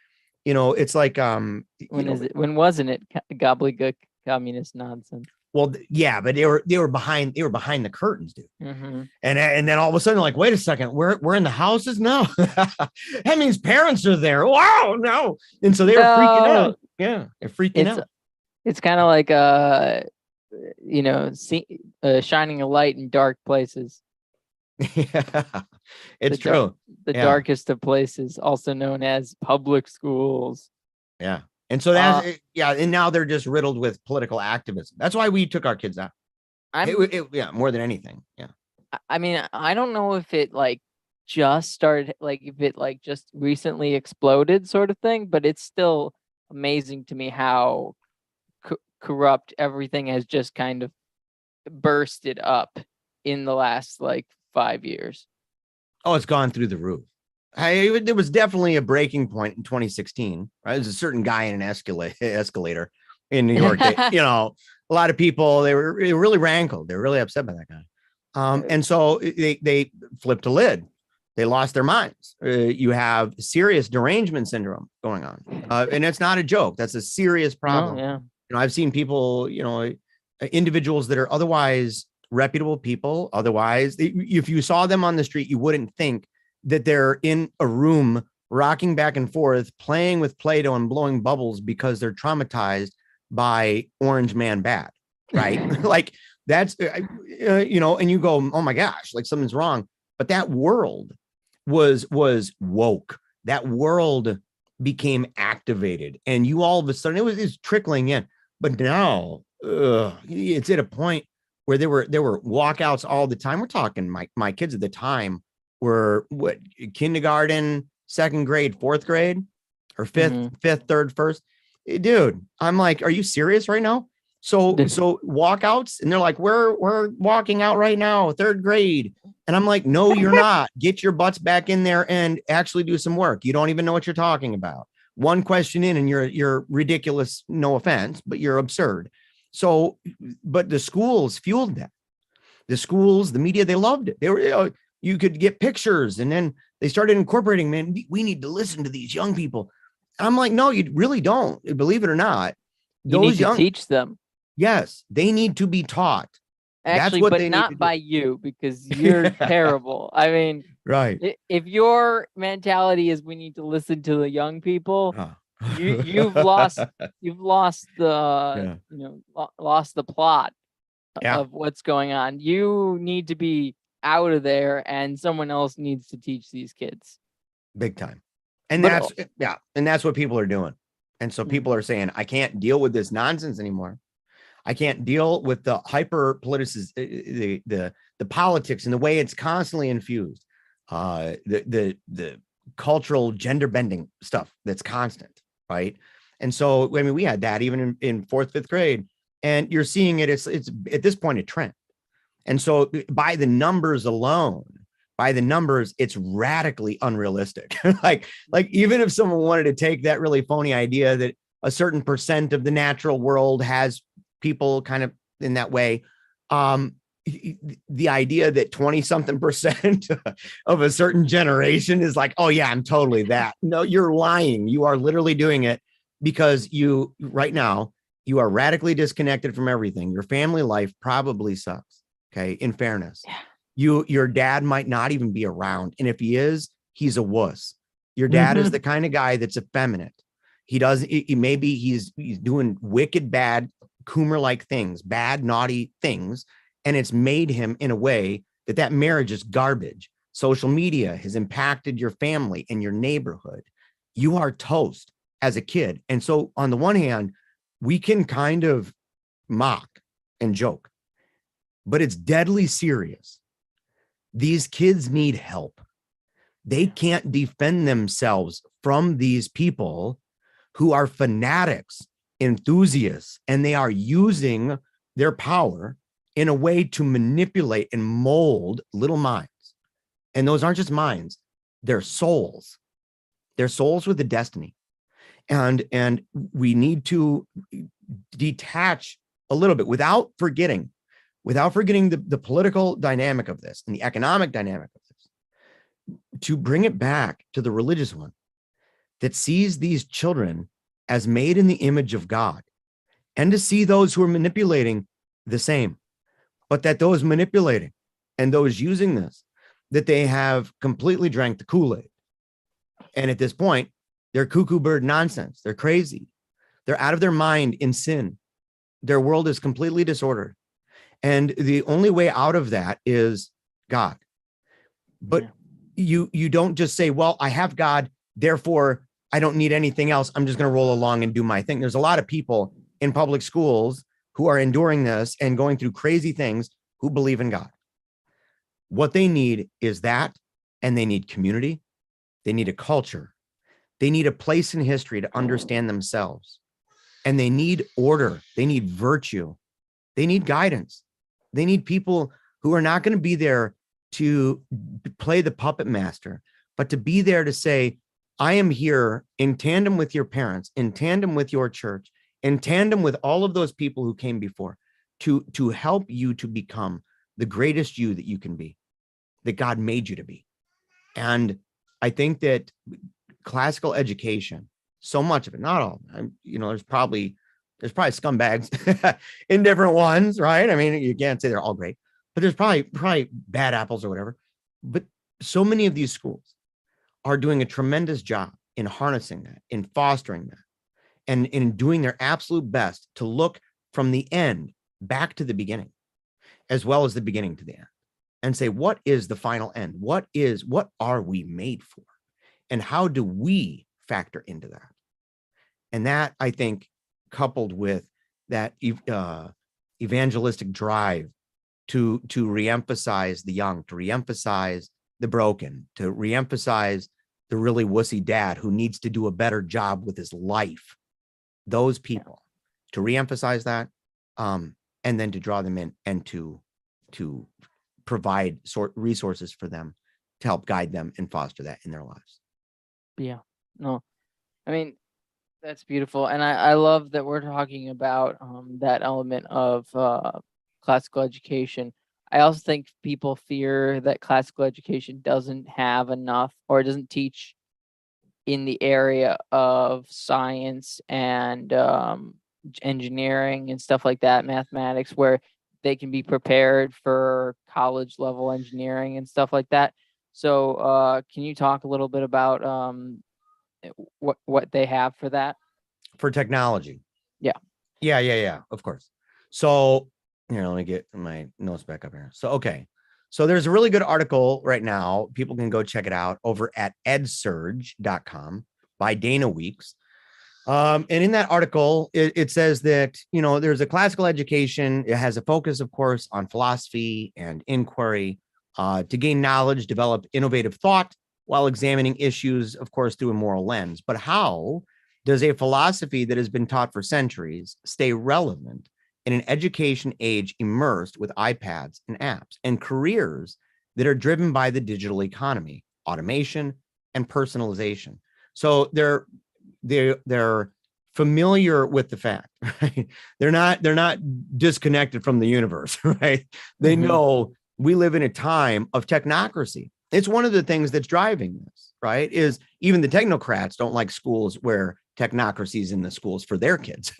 it's like, when wasn't it gobbledygook communist nonsense? Well, yeah, but they were behind the curtains, dude. Mm-hmm. And then all of a sudden, like, wait a second, we're in the houses now. That means parents are there. Wow, no. And so they were freaking out. Yeah, they're freaking out. It's kind of like shining a light in dark places. Yeah, it's true. The darkest of places, also known as public schools. Yeah. And so that's and now they're just riddled with political activism. That's why we took our kids out. More than anything. Yeah. I mean, I don't know if it just started, if it just recently exploded, sort of thing, but it's still amazing to me how corrupt everything has just kind of bursted up in the last 5 years. Oh, it's gone through the roof. There was definitely a breaking point in 2016. Right, there's a certain guy in an escalator in New York. A lot of people they were really rankled. They were really upset by that guy, and so they flipped a lid. They lost their minds. You have serious derangement syndrome going on, and it's not a joke. That's a serious problem. No, yeah. I've seen people, individuals that are otherwise reputable people. Otherwise, if you saw them on the street, you wouldn't think that they're in a room rocking back and forth, playing with Play-Doh and blowing bubbles because they're traumatized by Orange Man Bad, right? Like that's, and you go, oh my gosh, like something's wrong. But that world was woke. That world became activated, and you all of a sudden it was trickling in. But now it's at a point where there were walkouts all the time. We're talking my kids at the time were kindergarten, second grade, fourth grade, or fifth, third, first. Dude, I'm like, are you serious right now? So walkouts, and they're like, we're walking out right now, third grade. And I'm like, no, you're not. Get your butts back in there and actually do some work. You don't even know what you're talking about. One question in and you're ridiculous, no offense, but you're absurd. So, but the schools fueled that. The schools, the media, they loved it. They were, you could get pictures, and then they started incorporating, man, we need to listen to these young people. I'm like, no, you really don't. Believe it or not. You need to teach them. Yes, they need to be taught. Actually, but not by you, because you're terrible. I mean, right. If your mentality is we need to listen to the young people, you've lost the lost the plot of what's going on. You need to be out of there, and someone else needs to teach these kids. Big time. And that's what people are doing. And so people are saying, I can't deal with this nonsense anymore. I can't deal with the hyper politics, the politics and the way it's constantly infused, the cultural gender bending stuff that's constant, right? And so, I mean, we had that even in fourth, fifth grade, and you're seeing it. It's at this point a trend. And so, by the numbers alone, it's radically unrealistic. like even if someone wanted to take that really phony idea that a certain percent of the natural world has people kind of in that way, the idea that 20-something% of a certain generation is like, oh yeah, I'm totally that. No, you're lying. You are literally doing it because right now you are radically disconnected from everything. Your family life probably sucks. Okay. In fairness, your dad might not even be around. And if he is, he's a wuss. Your dad is the kind of guy that's effeminate. Maybe he's doing wicked, bad, Coomer-like things, bad, naughty things. And it's made him in a way that marriage is garbage. social media has impacted your family and your neighborhood, you are toast as a kid. And so on the one hand, we can kind of mock and joke, but it's deadly serious. These kids need help. They can't defend themselves from these people who are fanatics, enthusiasts, and they are using their power in a way to manipulate and mold little minds. And those aren't just minds, they're souls. They're souls with a destiny. And we need to detach a little bit without forgetting the political dynamic of this and the economic dynamic of this, to bring it back to the religious one that sees these children as made in the image of God, and to see those who are manipulating the same, but that those manipulating and those using this, that they have completely drank the Kool-Aid. And at this point, they're cuckoo bird nonsense. They're crazy. They're out of their mind in sin. Their world is completely disordered. And the only way out of that is God. But you don't just say, well, I have God, therefore I don't need anything else. I'm just going to roll along and do my thing. There's a lot of people in public schools who are enduring this and going through crazy things who believe in God. What they need is that, and they need community. They need a culture. They need a place in history to understand themselves. And they need order. They need virtue. They need guidance. They need people who are not going to be there to play the puppet master, but to be there to say, I am here in tandem with your parents, in tandem with your church, in tandem with all of those people who came before, to help you to become the greatest you that you can be, that God made you to be. And I think that classical education, so much of it, not all, there's probably scumbags in different ones, right? I mean, you can't say they're all great, but there's probably bad apples or whatever. But so many of these schools are doing a tremendous job in harnessing that, in fostering that, and in doing their absolute best to look from the end back to the beginning, as well as the beginning to the end, and say, what is the final end? What are we made for? And how do we factor into that? And that, I think, coupled with that evangelistic drive to reemphasize the young, to reemphasize the broken, to reemphasize the really wussy dad who needs to do a better job with his life, those people, to reemphasize that, and then to draw them in and to provide resources for them to help guide them and foster that in their lives. Yeah, no, I mean, that's beautiful. And I love that we're talking about that element of classical education. I also think people fear that classical education doesn't have enough, or doesn't teach in the area of science and engineering and stuff like that, mathematics, where they can be prepared for college level engineering and stuff like that. So can you talk a little bit about what they have for that? For technology. Yeah. Of course. So here, let me get my notes back up here. So, okay. So there's a really good article right now. People can go check it out over at edsurge.com by Dana Weeks. And in that article, it says that, there's a classical education. It has a focus, of course, on philosophy and inquiry to gain knowledge, develop innovative thought while examining issues, of course, through a moral lens. But how does a philosophy that has been taught for centuries stay relevant in an education age immersed with iPads and apps and careers that are driven by the digital economy, automation, and personalization? So they're familiar with the fact, right? They're not disconnected from the universe, right? They know we live in a time of technocracy. It's one of the things that's driving this, right? Is even the technocrats don't like schools where technocracy is in the schools for their kids.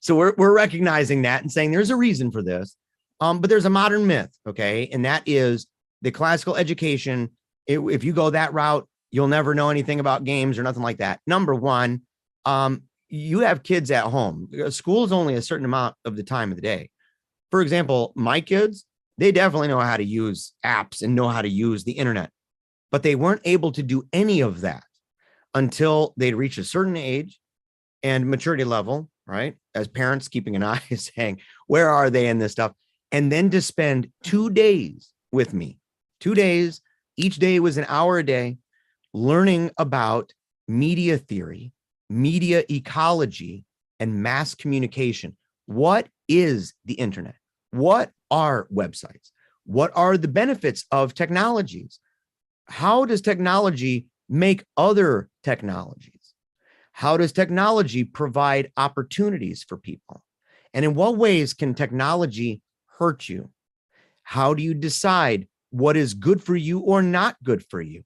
So we're recognizing that and saying there's a reason for this. But there's a modern myth, okay? And that is the classical education. If you go that route, you'll never know anything about games or nothing like that. Number one, you have kids at home. School is only a certain amount of the time of the day. For example, my kids, they definitely know how to use apps and know how to use the internet. but they weren't able to do any of that until they'd reach a certain age and maturity level, right? As parents keeping an eye saying, where are they in this stuff? And then to spend 2 days with me, 2 days, each day was an hour a day, learning about media theory, media ecology, and mass communication. What is the internet? What are websites? What are the benefits of technologies? How does technology make other technologies? How does technology provide opportunities for people? And in what ways can technology hurt you? How do you decide what is good for you or not good for you?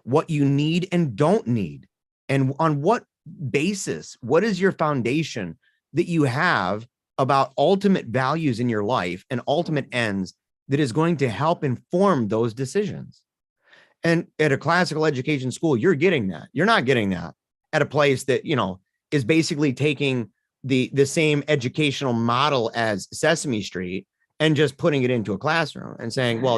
What you need and don't need? And on what basis? What is your foundation that you have about ultimate values in your life and ultimate ends that is going to help inform those decisions? And at a classical education school, you're getting that. You're not getting that at a place that, is basically taking the same educational model as Sesame Street and just putting it into a classroom and saying, well,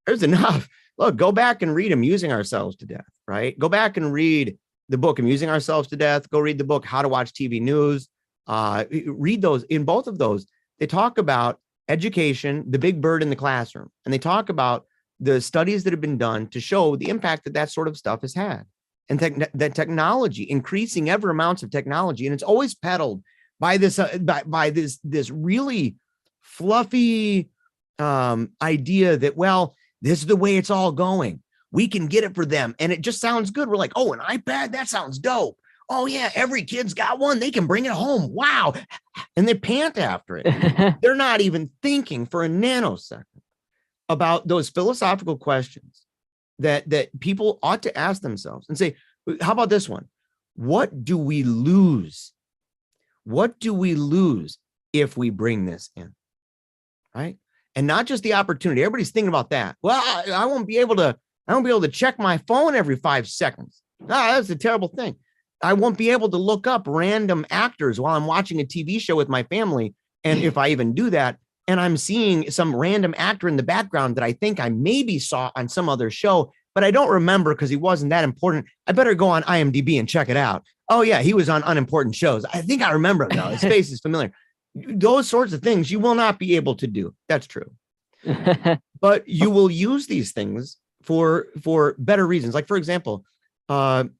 there's enough. Look, go back and read Amusing Ourselves to Death, right? Go back and read the book Amusing Ourselves to Death. Go read the book How to Watch TV News. Read those. In both of those, they talk about education, the big bird in the classroom, and they talk about the studies that have been done to show the impact that that sort of stuff has had. And that technology, increasing ever amounts of technology, and it's always peddled by this this really fluffy idea that, well, this is the way it's all going. We can get it for them, and it just sounds good. We're like, oh, an iPad, that sounds dope. Oh yeah, every kid's got one. They can bring it home. Wow, and they pant after it. They're not even thinking for a nanosecond about those philosophical questions that people ought to ask themselves and say, how about this one? What do we lose? What do we lose if we bring this in? Right? And not just the opportunity. Everybody's thinking about that. Well, I won't be able to check my phone every 5 seconds. That's a terrible thing. I won't be able to look up random actors while I'm watching a TV show with my family. And if I even do that, and I'm seeing some random actor in the background that I think I maybe saw on some other show, but I don't remember because he wasn't that important. I better go on IMDb and check it out. Oh yeah, he was on unimportant shows. I think I remember him now. His face is familiar. Those sorts of things you will not be able to do. That's true. But you will use these things for better reasons. Like, for example,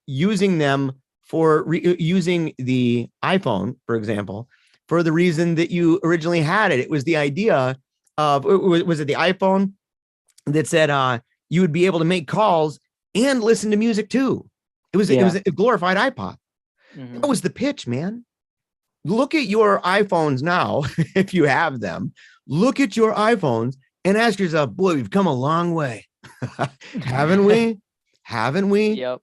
using them for using the iPhone, for example, for the reason that you originally had it. It was the idea of, was it the iPhone that said you would be able to make calls and listen to music too? It was a glorified iPod. Mm-hmm. That was the pitch, man. Look at your iPhones now, if you have them. Look at your iPhones and ask yourself, boy, we've come a long way. Haven't we? Haven't we? Yep.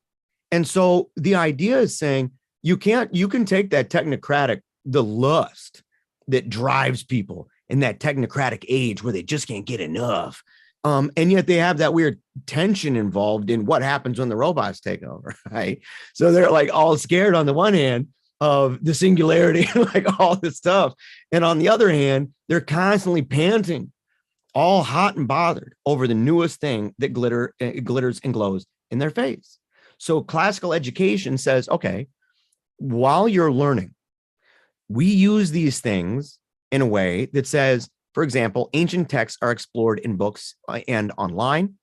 And so the idea is saying you can take that technocratic, the lust that drives people in that technocratic age where they just can't get enough. And yet they have that weird tension involved in what happens when the robots take over, right? So they're like all scared on the one hand of the singularity, like all this stuff. And on the other hand, they're constantly panting, all hot and bothered over the newest thing that glitters and glows in their face. So classical education says, okay, while you're learning, we use these things in a way that says, for example, ancient texts are explored in books and online.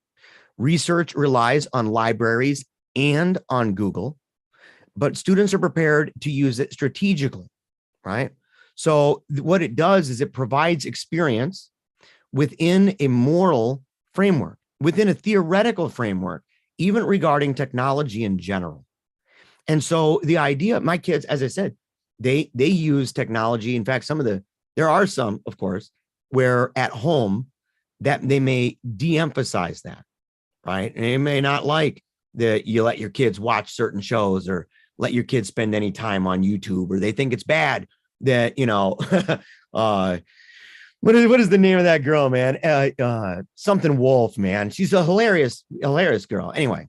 Research relies on libraries and on Google, but students are prepared to use it strategically, right? So what it does is it provides experience within a moral framework, within a theoretical framework, even regarding technology in general. And so the idea, my kids, as I said, they use technology. In fact, there are some, of course, where at home that they may de-emphasize that, right? And they may not like that you let your kids watch certain shows or let your kids spend any time on YouTube, or they think it's bad that, what is the name of that girl, man? Something Wolf, man. She's a hilarious girl. Anyway,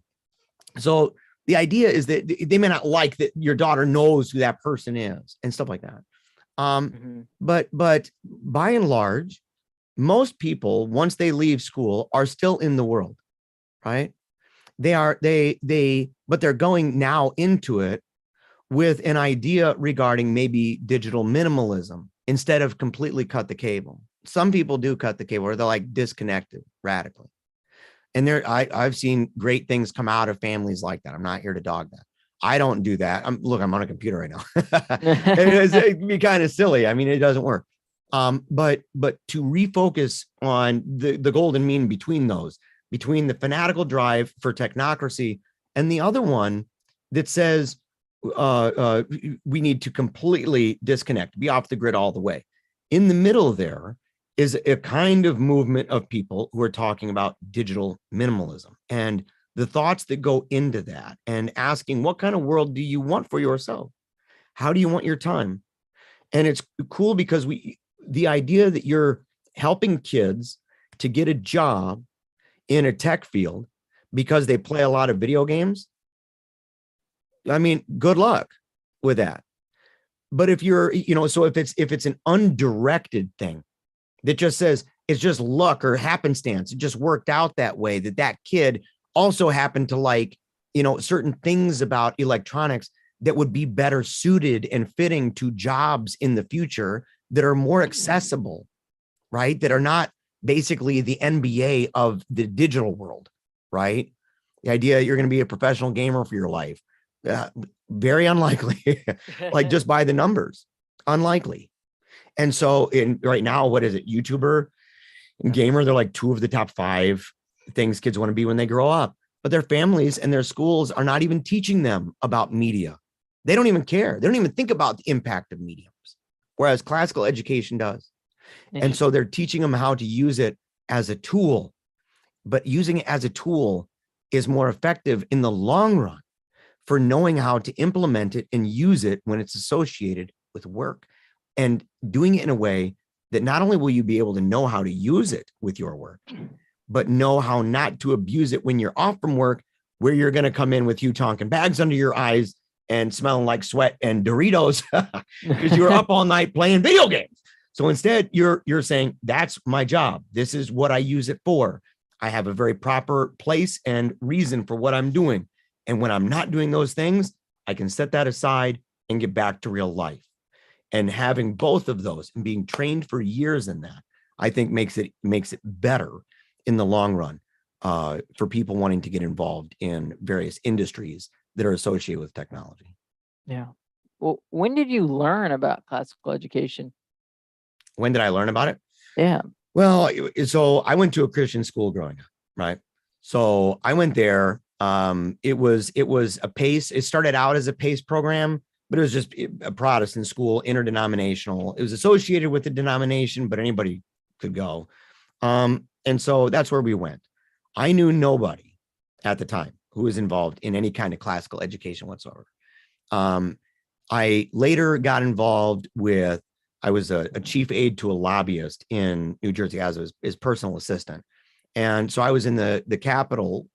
so the idea is that they may not like that your daughter knows who that person is and stuff like that. But by and large, most people, once they leave school, are still in the world, right? but they're going now into it with an idea regarding maybe digital minimalism instead of completely cut the cable. Some people do cut the cable, or they're like disconnected radically. And I've seen great things come out of families like that. I'm not here to dog that. I don't do that. I'm on a computer right now. It'd be kind of silly. I mean, it doesn't work. But to refocus on the golden mean between those, between the fanatical drive for technocracy and the other one that says we need to completely disconnect, be off the grid all the way. In the middle there is a kind of movement of people who are talking about digital minimalism and the thoughts that go into that, and asking, what kind of world do you want for yourself? How do you want your time? And it's cool because the idea that you're helping kids to get a job in a tech field because they play a lot of video games, I mean, good luck with that. But if you're, so if it's an undirected thing that just says it's just luck or happenstance, it just worked out that way, that kid also happened to like, certain things about electronics that would be better suited and fitting to jobs in the future that are more accessible, right? That are not basically the NBA of the digital world, right? The idea you're going to be a professional gamer for your life, very unlikely, like just by the numbers, unlikely. And so right now, what is it? YouTuber and gamer, they're like 2 of the top 5 things kids want to be when they grow up, but their families and their schools are not even teaching them about media. They don't even care. They don't even think about the impact of mediums, whereas classical education does. And so they're teaching them how to use it as a tool, but using it as a tool is more effective in the long run for knowing how to implement it and use it when it's associated with work, and doing it in a way that not only will you be able to know how to use it with your work, but know how not to abuse it when you're off from work, where you're going to come in with Hugh Tonkin bags under your eyes and smelling like sweat and Doritos because you were up all night playing video games. So instead, you're saying, that's my job. This is what I use it for. I have a very proper place and reason for what I'm doing. And when I'm not doing those things, I can set that aside and get back to real life. And having both of those and being trained for years in that, I think makes it better in the long run for people wanting to get involved in various industries that are associated with technology. Yeah. Well, when did you learn about classical education? When did I learn about it? Yeah. Well, so I went to a Christian school growing up, right? So I went there. It was a PACE. It started out as a PACE program, but it was just a Protestant school, interdenominational. It was associated with the denomination, but anybody could go. And so that's where we went. I knew nobody at the time who was involved in any kind of classical education whatsoever. I later got involved with, I was a chief aide to a lobbyist in New Jersey as his personal assistant. And so I was in the Capitol,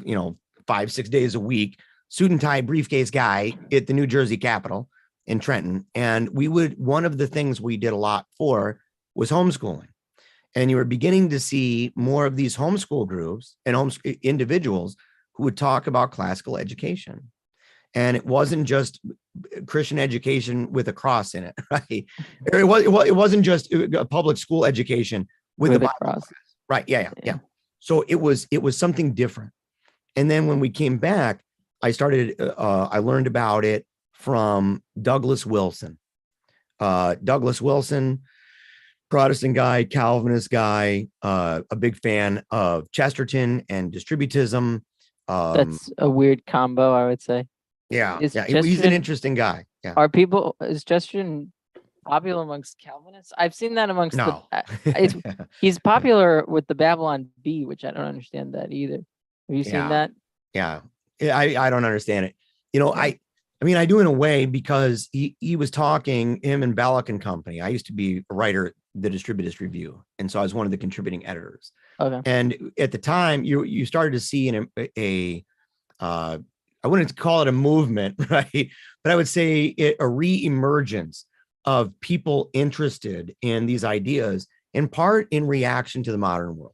5-6 days a week, suit and tie, briefcase guy at the New Jersey Capitol in Trenton. And one of the things we did a lot for was homeschooling. And you were beginning to see more of these homeschool groups and individuals who would talk about classical education. And it wasn't just Christian education with a cross in it, right? It wasn't just a public school education with the Bible class, right? Yeah. So it was something different. And then when we came back, I learned about it from Douglas Wilson. Douglas Wilson, Protestant guy, Calvinist guy, a big fan of Chesterton and distributism. That's a weird combo, I would say. Yeah, he's an interesting guy. Yeah. Is Chesterton popular amongst Calvinists? I've seen that amongst no. He's popular with the Babylon Bee, which I don't understand that either. Have you seen that? Yeah. I don't understand it. I do in a way, because he was talking, him and Ballack and Company. I used to be a writer at the Distributist Review. And so I was one of the contributing editors. Okay. And at the time you started to see I wouldn't call it a movement, right? But I would say a re-emergence of people interested in these ideas, in part in reaction to the modern world,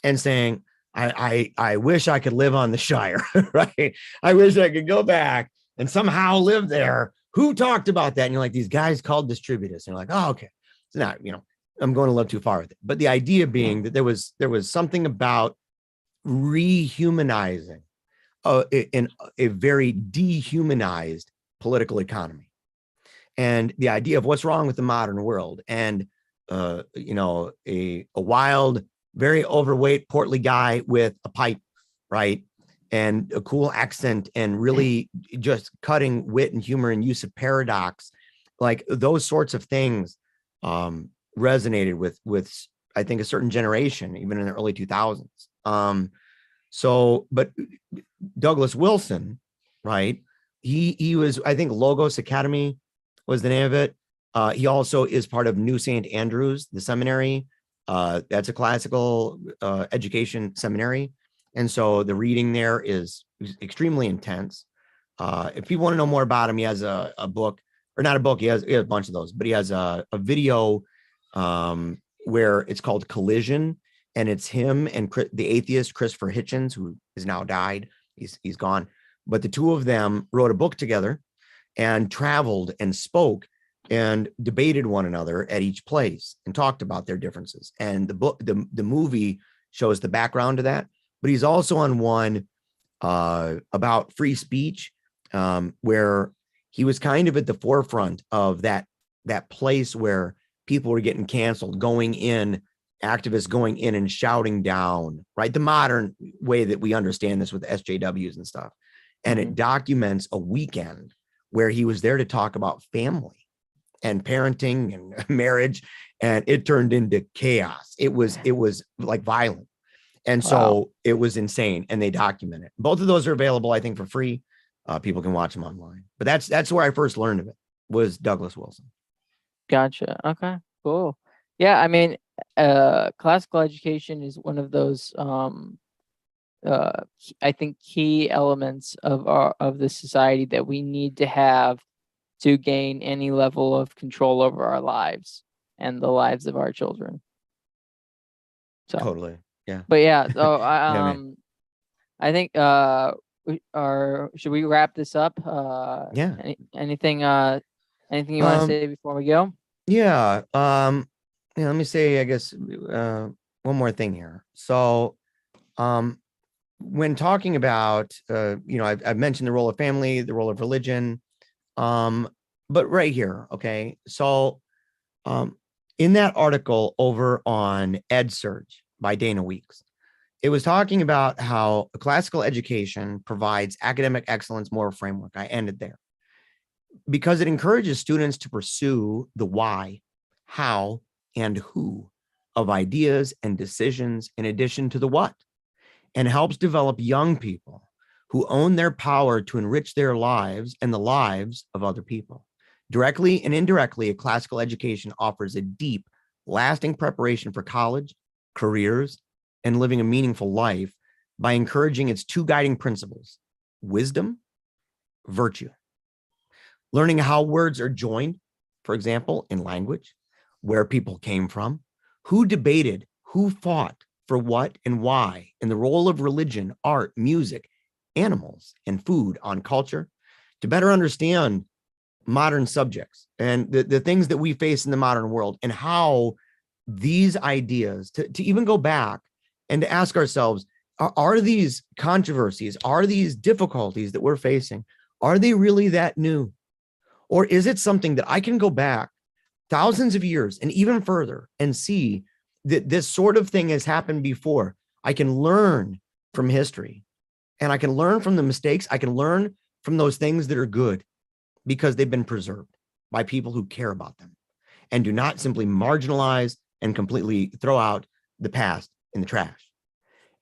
and saying, I wish I could live on the Shire, right? I wish I could go back and somehow live there. Who talked about that? And you're like, these guys called distributists. And you're like, oh, okay. It's not, I'm going a little too far with it. But the idea being that there was something about rehumanizing in a very dehumanized political economy. And the idea of what's wrong with the modern world. And, a wild, very overweight, portly guy with a pipe, right? And a cool accent and really just cutting wit and humor and use of paradox, like those sorts of things resonated with I think a certain generation, even in the early 2000s. But Douglas Wilson, right? He was, I think, Logos Academy was the name of it. He also is part of New St. Andrews, the seminary. That's a classical education seminary. And so the reading there is extremely intense. If people want to know more about him, he has a book, or not a book, he has a bunch of those, but he has a video where it's called Collision. And it's him and the atheist Christopher Hitchens, who has now died. He's gone. But the two of them wrote a book together and traveled and spoke and debated one another at each place and talked about their differences. And the movie shows the background to that. But he's also on one about free speech, where he was kind of at the forefront of that place where people were getting canceled, activists going in and shouting down, right? The modern way that we understand this with SJWs and stuff. And it documents a weekend where he was there to talk about family and parenting and marriage, and it turned into chaos. It was like violent. And so It was insane, and they document it. Both of those are available, I think, for free. People can watch them online. But that's where I first learned of it, was Douglas Wilson. Gotcha. Okay, cool. Yeah, I mean, classical education is one of those I think key elements of the society that we need to have to gain any level of control over our lives and the lives of our children. So Totally. Yeah. But yeah, so I think should we wrap this up? Yeah. Anything you want to say before we go? Yeah. Let me say, I guess, one more thing here. So, when talking about, I've mentioned the role of family, the role of religion, but right here, okay. So, in that article over on EdSurge by Dana Weeks, it was talking about how a classical education provides academic excellence moral framework. I ended there because it encourages students to pursue the why, how, and who of ideas and decisions in addition to the what, and helps develop young people who own their power to enrich their lives and the lives of other people. Directly and indirectly, a classical education offers a deep, lasting preparation for college, careers, and living a meaningful life by encouraging its two guiding principles: wisdom, virtue. Learning how words are joined, for example, in language, where people came from, who debated, who fought for what and why, and the role of religion, art, music, animals, and food on culture, to better understand modern subjects and the things that we face in the modern world, and how these ideas, to even go back and to ask ourselves, are these controversies, are these difficulties that we're facing, are they really that new? Or is it something that I can go back thousands of years and even further and see that this sort of thing has happened before? I can learn from history, and I can learn from the mistakes. I can learn from those things that are good because they've been preserved by people who care about them and do not simply marginalize and completely throw out the past in the trash.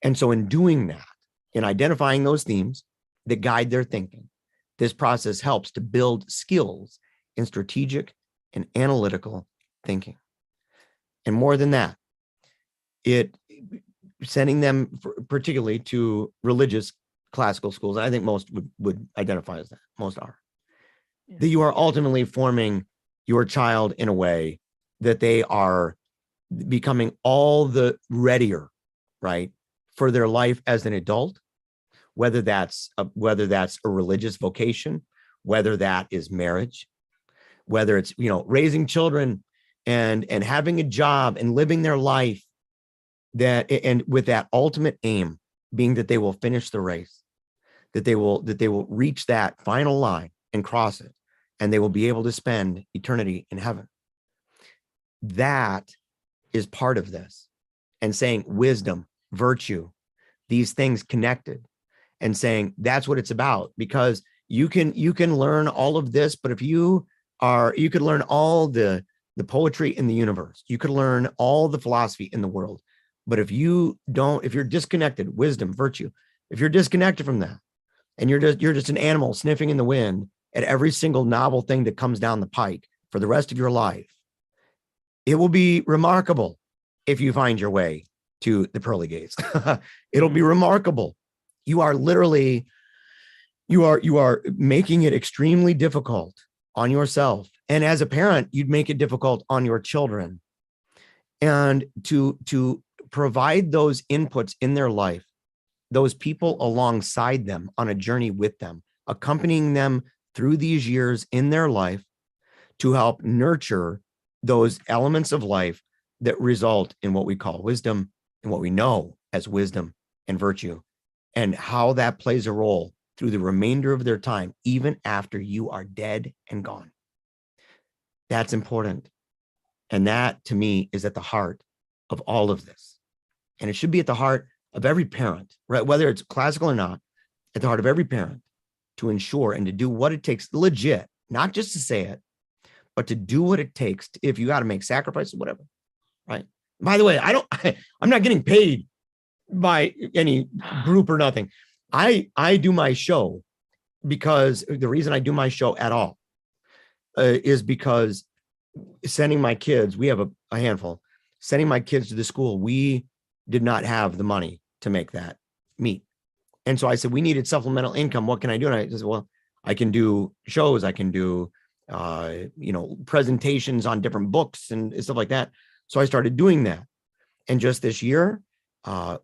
And so in doing that, in identifying those themes that guide their thinking, this process helps to build skills in strategic and analytical thinking. And more than that, it sending them particularly to religious classical schools. I think most would identify as that. Most are. Yeah. That you are ultimately forming your child in a way that they are becoming all the readier, right, for their life as an adult, whether that's a religious vocation, whether that is marriage, whether it's, raising children and having a job and living their life, that, and with that ultimate aim being that they will finish the race, that they will reach that final line and cross it, and they will be able to spend eternity in heaven. That is part of this. And saying wisdom, virtue, these things connected, and saying that's what it's about. Because you can learn all of this, but if you could learn all the poetry in the universe, you could learn all the philosophy in the world, but if you're disconnected, wisdom, virtue, if you're disconnected from that, and you're just an animal sniffing in the wind at every single novel thing that comes down the pike for the rest of your life, it will be remarkable if you find your way to the pearly gates. It'll be remarkable. You are literally, you are making it extremely difficult on yourself. And as a parent, you'd make it difficult on your children. And to provide those inputs in their life, those people alongside them on a journey with them, accompanying them through these years in their life to help nurture those elements of life that result in what we call wisdom and what we know as wisdom and virtue, and how that plays a role through the remainder of their time, even after you are dead and gone. That's important. And that, to me, is at the heart of all of this. And it should be at the heart of every parent, right? Whether it's classical or not, at the heart of every parent, to ensure and to do what it takes, legit, not just to say it, but to do what it takes to, if you got to make sacrifices, whatever, right? By the way, I'm not getting paid by any group or nothing. I do my show because the reason I do my show at all is because sending my kids, we have a handful, sending my kids to the school, we did not have the money to make that meet. And so I said, we needed supplemental income. What can I do? And I said, well, I can do shows. I can do, presentations on different books and stuff like that. So I started doing that. And just this year,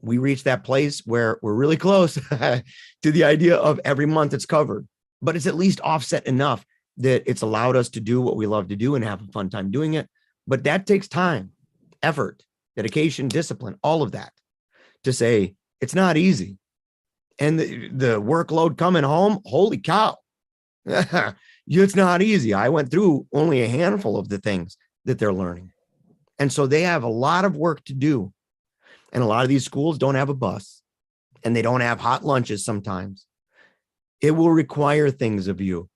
we reached that place where we're really close to the idea of every month it's covered, but it's at least offset enough that it's allowed us to do what we love to do and have a fun time doing it. But that takes time, effort, dedication, discipline, all of that, to say it's not easy. And the workload coming home, holy cow, it's not easy. I went through only a handful of the things that they're learning. And so they have a lot of work to do. And a lot of these schools don't have a bus, and they don't have hot lunches sometimes. It will require things of you.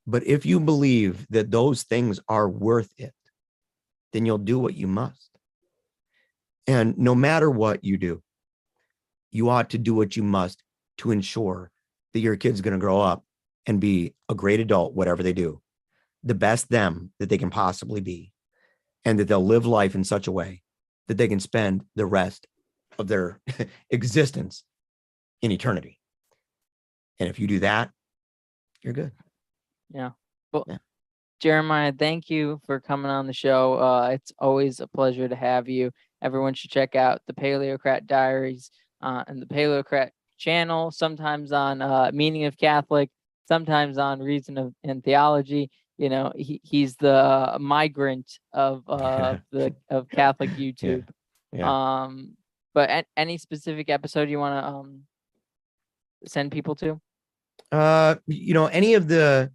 But if you believe that those things are worth it, then you'll do what you must. And no matter what you do, you ought to do what you must to ensure that your kid's going to grow up and be a great adult, whatever they do, the best them that they can possibly be, and that they'll live life in such a way that they can spend the rest of their existence in eternity. And if you do that, you're good. Yeah. Well, yeah. Jeremiah, thank you for coming on the show. It's always a pleasure to have you. Everyone should check out the Paleocrat Diaries and the Paleocrat channel, sometimes on Meaning of Catholic, sometimes on Reason and Theology. He's the migrant of Catholic YouTube. Yeah. But any specific episode you want to send people to? Any of the,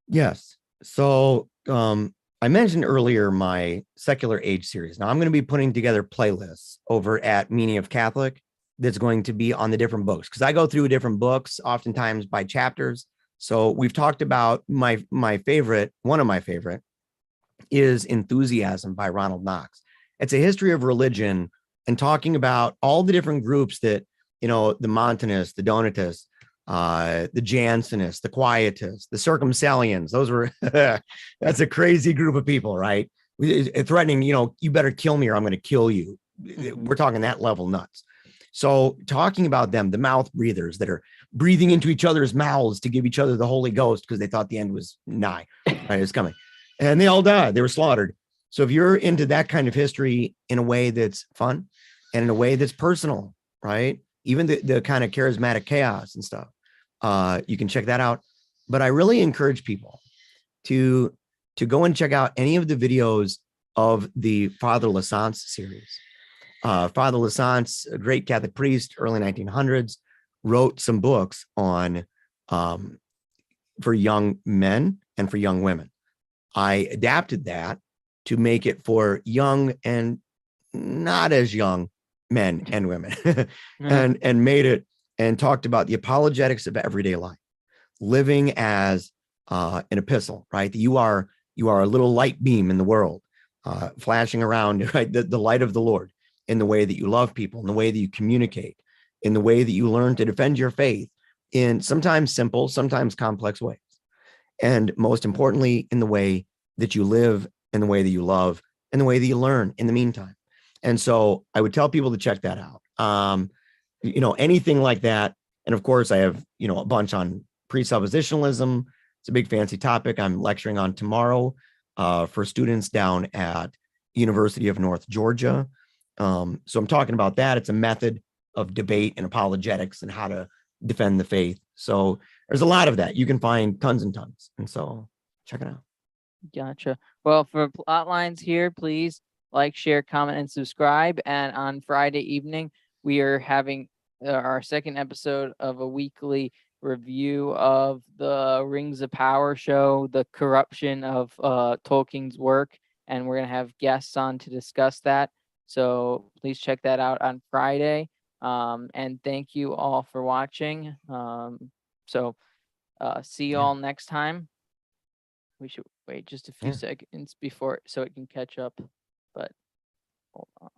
yes. So I mentioned earlier my Secular Age series. Now I'm going to be putting together playlists over at Meaning of Catholic that's going to be on the different books, because I go through different books, oftentimes by chapters. So we've talked about one of my favorite is Enthusiasm by Ronald Knox. It's a history of religion and talking about all the different groups that, the Montanists, the Donatists, the Jansenists, the Quietists, the Circumcellions. Those were, that's a crazy group of people, right? Threatening, you better kill me or I'm going to kill you. We're talking that level nuts. So talking about them, the mouth breathers that are breathing into each other's mouths to give each other the Holy Ghost because they thought the end was nigh, right? It's coming. And they all died. They were slaughtered. So if you're into that kind of history in a way that's fun and in a way that's personal, right? Even the kind of charismatic chaos and stuff. You can check that out. But I really encourage people to go and check out any of the videos of the Father Lassance series. Father Lassance, a great Catholic priest, early 1900s, wrote some books on for young men and for young women. I adapted that to make it for young and not as young men and women, and made it and talked about the apologetics of everyday life, living as an epistle, right? You are a little light beam in the world, flashing around, right? The light of the Lord in the way that you love people, in the way that you communicate, in the way that you learn to defend your faith in sometimes simple, sometimes complex ways. And most importantly, in the way that you live, in the way that you love, and the way that you learn in the meantime. And so I would tell people to check that out. Anything like that. And of course, I have, a bunch on presuppositionalism. It's a big fancy topic I'm lecturing on tomorrow for students down at University of North Georgia. So I'm talking about that. It's a method of debate and apologetics and how to defend the faith. So there's a lot of that. You can find tons and tons. And so check it out. Gotcha. Well, for Plotlines here, please like, share, comment, and subscribe. And on Friday evening, we are having our second episode of a weekly review of the Rings of Power show, the corruption of Tolkien's work. And we're going to have guests on to discuss that. So please check that out on Friday. And thank you all for watching. See you all next time. We should wait just a few seconds before so it can catch up, but hold on.